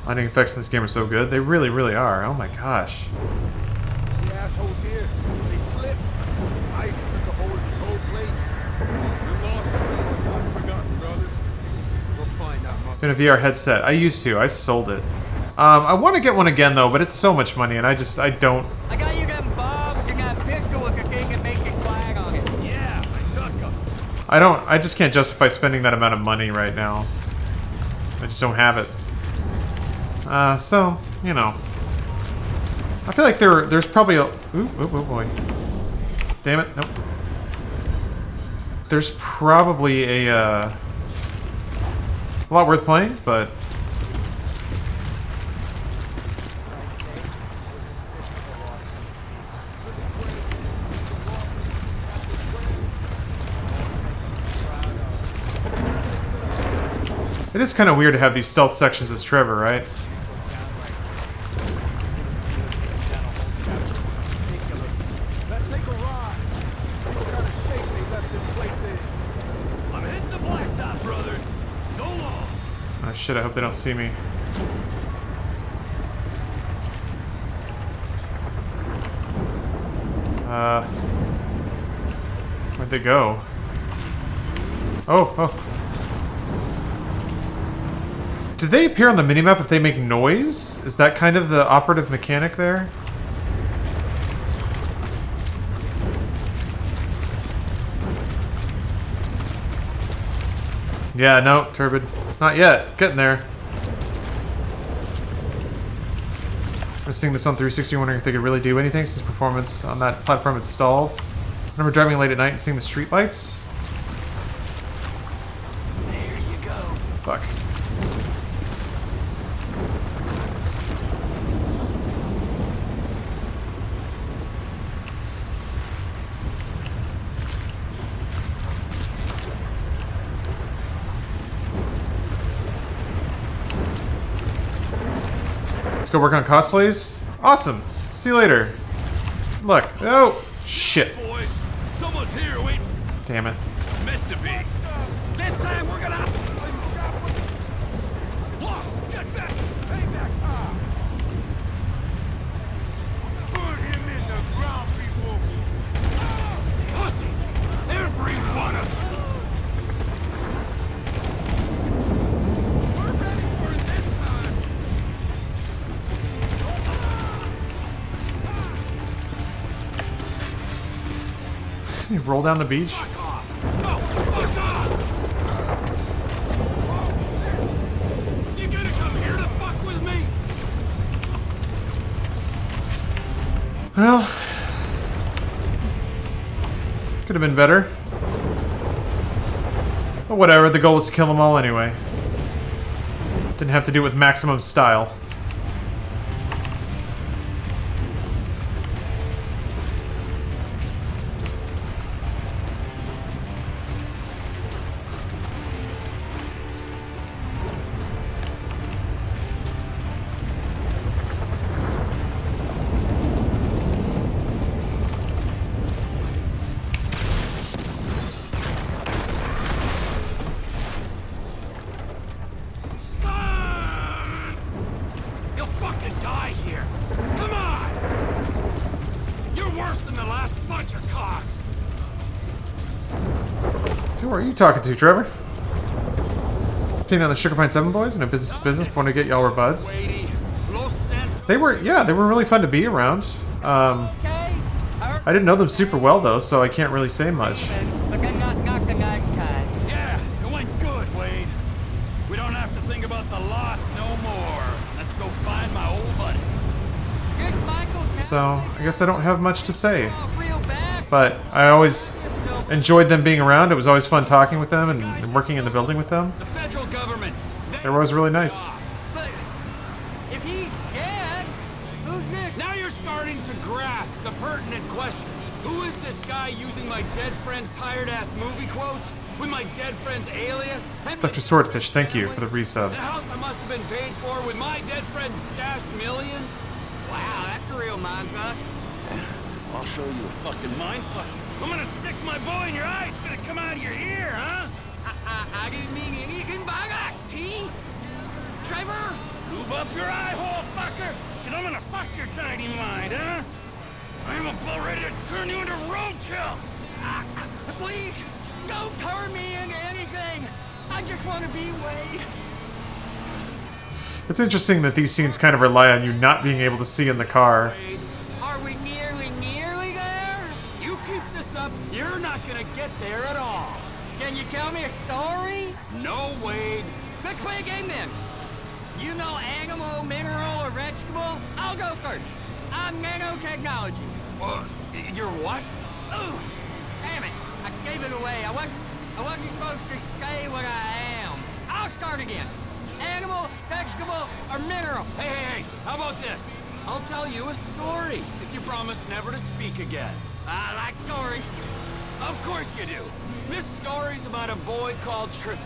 Lighting effects in this game are so good. They really, really are. Oh my gosh. The assholes here, they slipped. Ice took a hold of this whole place. We lost it. Not forgotten, brothers. We'll find out. In a VR headset. I used to. I sold it. I want to get one again though, but it's so much money, and I don't. I got you them bombs and that pistol with the thing that makes it flag on it. Yeah, I took them. I just can't justify spending that amount of money right now. I just don't have it. So, you know. I feel like there's probably a... Ooh, oh boy. Damn it, nope. There's probably a lot worth playing, but... It is kind of weird to have these stealth sections as Trevor, right? I'm hitting the blacktop, brothers. So long. Oh shit, I hope they don't see me. Where'd they go? Oh. Did they appear on the minimap if they make noise? Is that kind of the operative mechanic there? Yeah, no, Turbid. Not yet. Getting there. I was seeing this on 360, wondering if they could really do anything since performance on that platform had stalled. Remember driving late at night and seeing the streetlights? There you go. Fuck. Let's go work on cosplays. Awesome. See you later. Look. Oh, shit. Boys, someone's here waiting. Damn it. Meant to be. This time we're gonna. Lost. Get back. Payback time. Put him in the ground, people. Pussies. Every one of them. We're ready for it this time. You roll down the beach. You gonna come here to fuck with me? Well, could have been better. But whatever, the goal was to kill them all anyway. Didn't have to do it with maximum style. You'll fucking die here. Come on! You're worse than the last bunch of cocks. Who are you talking to, Trevor? Being on the Sugar Pine 7 boys? No business is business. Want to get y'all were buds. They were, yeah, they were really fun to be around. I didn't know them super well though, so I can't really say much. But then not the nice kind. Yeah, it went good, Wade. We don't have to think about the loss no more. Let's go find my old buddy. So I guess I don't have much to say. But I always enjoyed them being around. It was always fun talking with them and working in the building with them. The federal government. They were always really nice. If he's dead, who's this? Now you're starting to grasp the pertinent questions. Who is this guy using my dead friend's tired-ass movie quotes? With my dead friend's alias? Dr. Swordfish, thank you for the resub. The house I must have been paid for with my dead friend's stashed millions? Wow, that's a real mindfuck. I'll show you a fucking mindfuck. I'm gonna stick my boy in your eye. It's gonna come out of your ear, huh? I didn't mean anything by that, T. Trevor? Move up your eye hole, fucker! Cause I'm gonna fuck your tiny mind, huh? I'm about ready to turn you into roadkill! Please, don't turn me into anything! I just want to be Wade. It's interesting that these scenes kind of rely on you not being able to see in the car. Are we nearly there? You keep this up, you're not gonna get there at all. Can you tell me a story? No, Wade. Let's play a game then. You know animal, mineral, or vegetable? I'll go first. I'm nanotechnology. You're what? Ooh, damn it. I gave it away. I wasn't supposed to say what I am. I'll start again. Animal, vegetable, or mineral? Hey, how about this? I'll tell you a story if you promise never to speak again. I like stories. Of course you do. This story's about a boy called Trisha.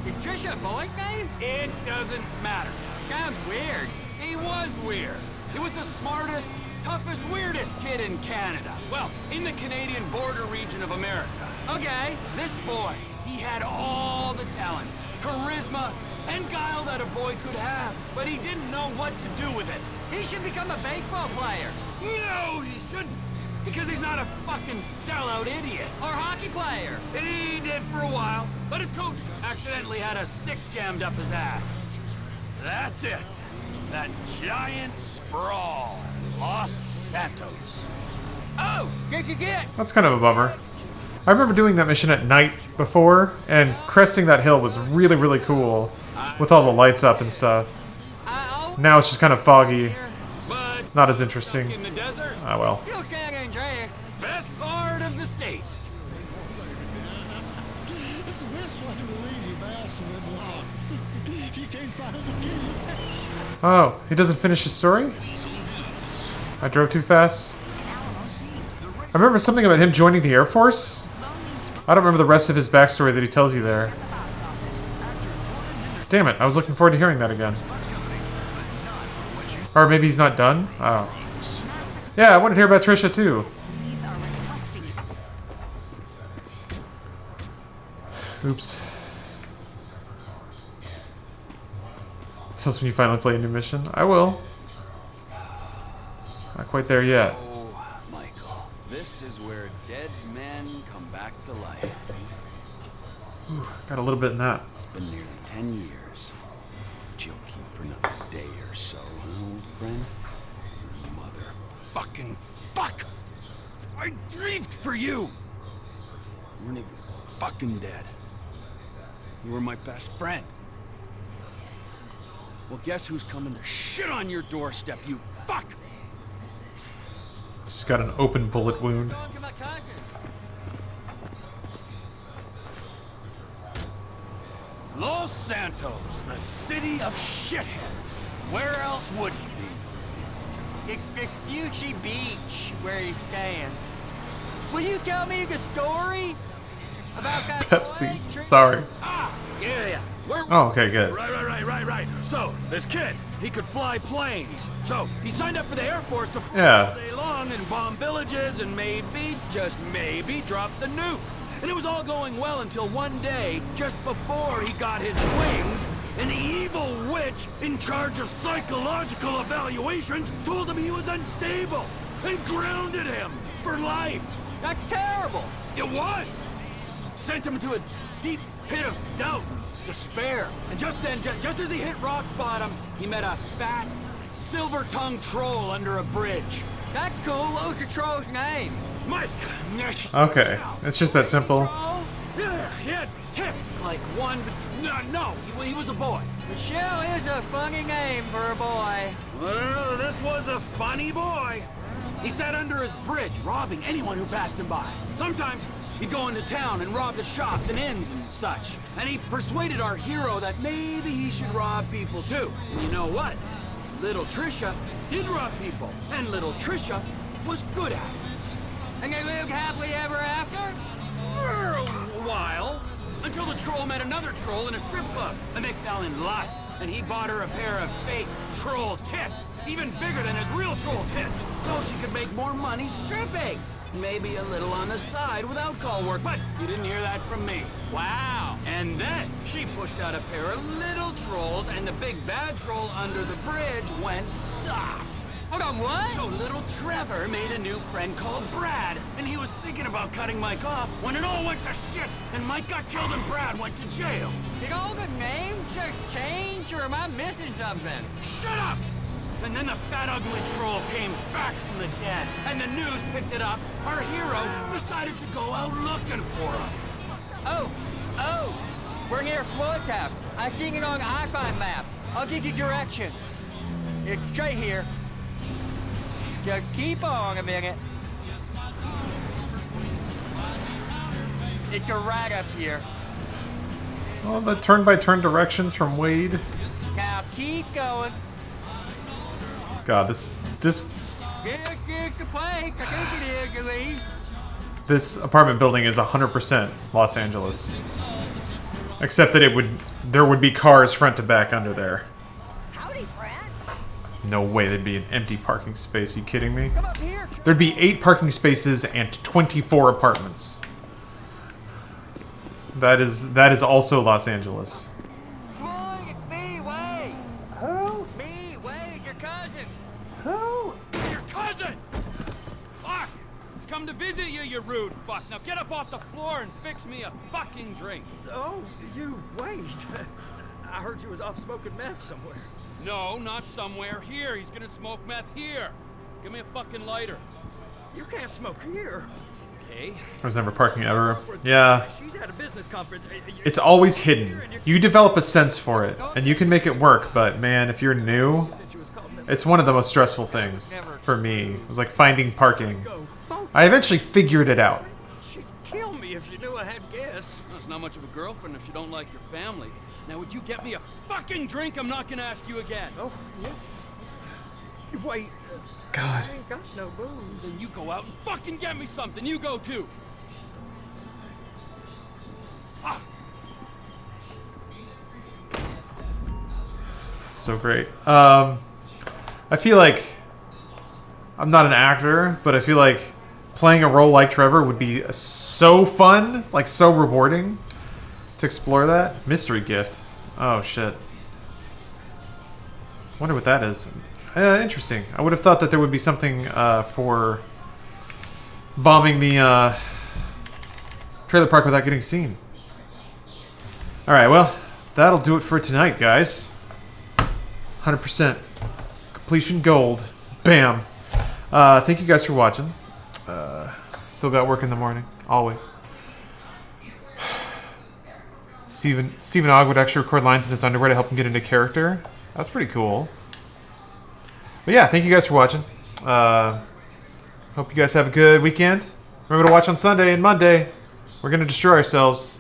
Is Trisha a boy's name? It doesn't matter. Sounds weird. He was weird. He was the smartest, toughest, weirdest kid in Canada. Well, in the Canadian border region of America. Okay. This boy, he had all the talent, charisma, and guile that a boy could have, but he didn't know what to do with it. He should become a baseball player. No, he shouldn't. Because he's not a fucking sellout idiot. Or hockey player. He did for a while, but his coach accidentally had a stick jammed up his ass. That's it. That giant sprawl. Los Santos. Oh, this is it. That's kind of a bummer. I remember doing that mission at night before, and cresting that hill was really, really cool. With all the lights up and stuff. Now it's just kind of foggy. Not as interesting. Ah, well. Still San Andreas. fucking believe you bastard went long. He can't find the key. Oh, he doesn't finish his story? I drove too fast. I remember something about him joining the Air Force. I don't remember the rest of his backstory that he tells you there. Damn it, I was looking forward to hearing that again. Or maybe he's not done? Oh. Yeah, I want to hear about Trisha too. Oops. Tell us when you finally play a new mission. I will. Not quite there yet. Oh, Michael, this is where dead men come back to life. Ooh, got a little bit in that. It's been nearly 10 years. But you'll keep for another day or so, huh, old friend? Motherfucking fuck! I grieved for you! You weren't even fucking dead. You were my best friend. Well, guess who's coming to shit on your doorstep, you fuck! Just got an open bullet wound. Los Santos, the city of shitheads. Where else would he be? It's Vespucci Beach where he's staying. Will you tell me the story about that Pepsi. Sorry. Yeah. Oh, okay, good. Right. So, this kid, he could fly planes. So, he signed up for the Air Force to fly Yeah. all day long and bomb villages and maybe, just maybe, drop the nuke. And it was all going well until one day, just before he got his wings, an evil witch in charge of psychological evaluations told him he was unstable and grounded him for life. That's terrible. It was. Sent him to a deep pit of doubt and despair. And just then, just as he hit rock bottom, he met a fat, silver-tongued troll under a bridge. That's cool. What was the troll's name? Mike. Okay, it's just that simple. Yeah, he had tits like one, but no, he was a boy. Michelle is a funny name for a boy. Well, this was a funny boy. He sat under his bridge, robbing anyone who passed him by. Sometimes he'd go into town and rob the shops and inns and such. And he persuaded our hero that maybe he should rob people too. And you know what? Little Trisha did rob people, and little Trisha was good at it. And they lived happily ever after? For a while. Until the troll met another troll in a strip club, and they fell in lust. And he bought her a pair of fake troll tits, even bigger than his real troll tits, so she could make more money stripping. Maybe a little on the side without call work, but you didn't hear that from me. Wow. And then she pushed out a pair of little trolls, and the big bad troll under the bridge went soft. Hold on, what? So little Trevor made a new friend called Brad, and he was thinking about cutting Mike off when it all went to shit, and Mike got killed and Brad went to jail. Did all the names just change, or am I missing something? Shut up! And then the fat, ugly troll came back from the dead, and the news picked it up. Our hero decided to go out looking for him. Oh! We're near Floyd House. I've seen it on iPhone maps. I'll give you directions. It's straight here. Just keep on a minute. It's a right up here. Oh, the turn-by-turn directions from Wade. Now keep going. God, this This is the place. I think it is, at least. this apartment building is 100% Los Angeles. Except that there would be cars front to back under there. Howdy, friend. No way there'd be an empty parking space. You kidding me? There'd be 8 parking spaces and 24 apartments. That is also Los Angeles. Floyd, it's me, Wade. Who? Me, Wade, your cousin. Who? Your cousin! Fuck! He's come to visit you, you rude fuck. Now get up off the floor and fix me a fucking drink. Oh, you, Wade. I heard you was off smoking meth somewhere. No, not somewhere. Here. He's gonna smoke meth here. Give me a fucking lighter. You can't smoke here. Okay. I was never parking ever. Yeah. She's at a business conference. It's always hidden. You develop a sense for it, and you can make it work, but man, if you're new, it's one of the most stressful things for me. It was like finding parking. I eventually figured it out. She'd kill me if she knew I had gas. this. That's not much of a girlfriend if you don't like your family. Now, would you get me a fucking drink? I'm not gonna ask you again. Oh, yeah. Wait. God. I ain't got no booze. Then you go out and fucking get me something. You go too. Ah. So great. I feel like I'm not an actor, but I feel like playing a role like Trevor would be so fun, like so rewarding to explore that. Mystery gift. Oh shit. Wonder what that is. Interesting. I would have thought that there would be something for bombing the trailer park without getting seen. Alright, well, that'll do it for tonight, guys. 100% completion gold. Bam. Thank you guys for watching. Still got work in the morning. Always. Stephen Ogg would actually record lines in his underwear to help him get into character. That's pretty cool. But yeah, thank you guys for watching. Hope you guys have a good weekend. Remember to watch on Sunday and Monday. We're going to destroy ourselves.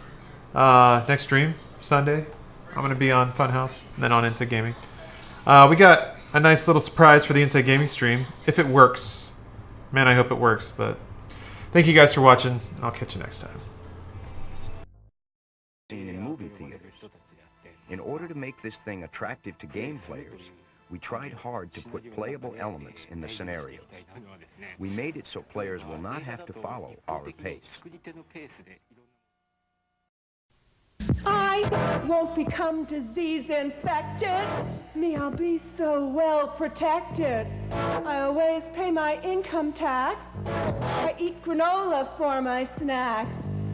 Next stream, Sunday. I'm going to be on Funhouse and then on Inside Gaming. We got a nice little surprise for the Inside Gaming stream. If it works. Man, I hope it works. But thank you guys for watching. I'll catch you next time. In movie theaters. In order to make this thing attractive to game players, we tried hard to put playable elements in the scenarios. We made it so players will not have to follow our pace. I won't become disease infected. Me, I'll be so well protected. I always pay my income tax. I eat granola for my snacks.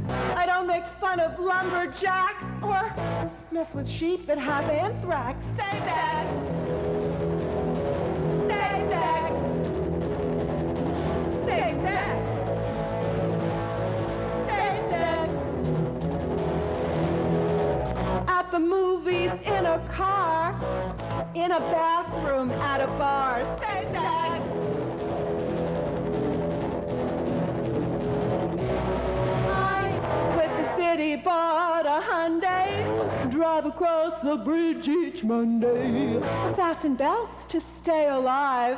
I don't make fun of lumberjacks or mess with sheep that have anthrax. Say that. Say that. Say that. Say that. At the movies, in a car, in a bathroom, at a bar. Say that. City bought a Hyundai, drive across the bridge each Monday. Fasten belts to stay alive.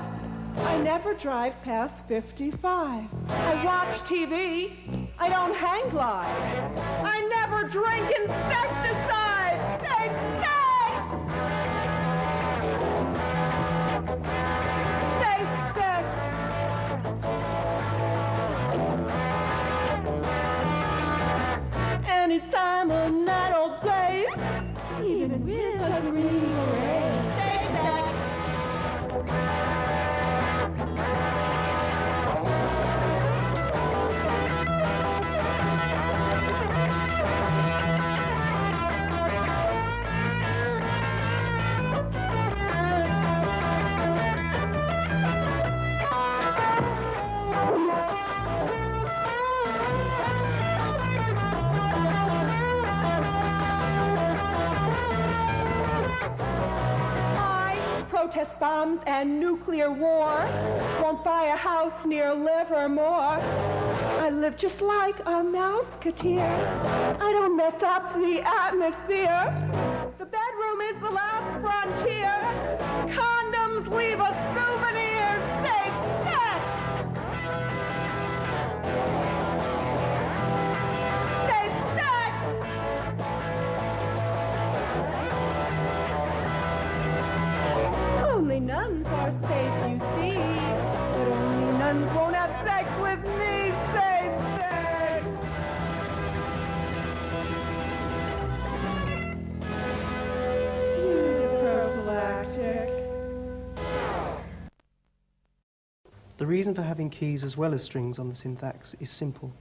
I never drive past 55. I watch TV. I don't hang glide. I never drink insecticide. Say sex! Say sex! Anytime a night or day, even with a green beret. Say that. Protest bombs and nuclear war. Won't buy a house near Livermore. I live just like a mouseketeer. I don't mess up the atmosphere. The bedroom is the last frontier. Condoms leave a souvenir. Say sex! Say sex! Only nuns are safe, you see. But only nuns won't have sex with me. Say sex! Use prophylactic. The reason for having keys as well as strings on the syntax is simple.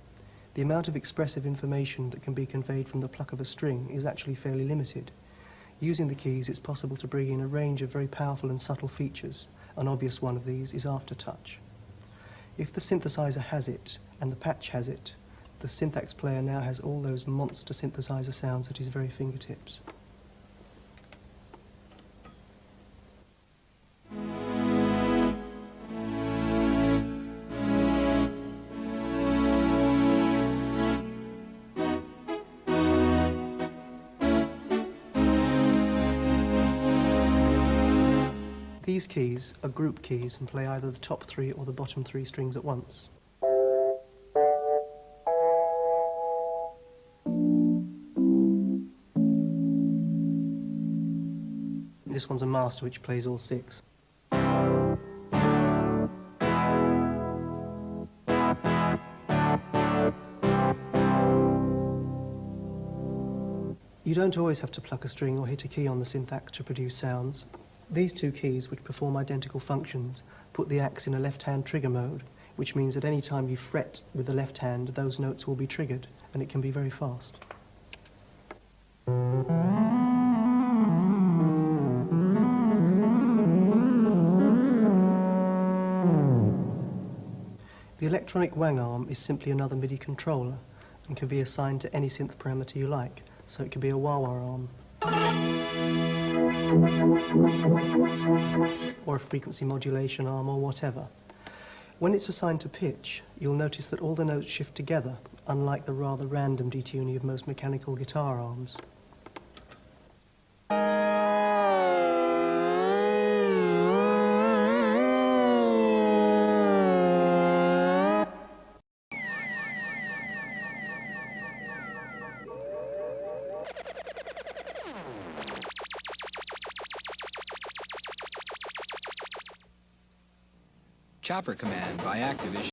The amount of expressive information that can be conveyed from the pluck of a string is actually fairly limited. Using the keys, it's possible to bring in a range of very powerful and subtle features. An obvious one of these is aftertouch. If the synthesizer has it, and the patch has it, the syntax player now has all those monster synthesizer sounds at his very fingertips. These keys are group keys and play either the top 3 or the bottom 3 strings at once. This one's a master which plays all 6. You don't always have to pluck a string or hit a key on the syntax to produce sounds. These 2 keys, which perform identical functions, put the axe in a left-hand trigger mode, which means at any time you fret with the left hand, those notes will be triggered, and it can be very fast. The electronic wang arm is simply another MIDI controller and can be assigned to any synth parameter you like, so it could be a wah-wah arm, or a frequency modulation arm, or whatever. When it's assigned to pitch, you'll notice that all the notes shift together, unlike the rather random detuning of most mechanical guitar arms. Chopper Command by Activision.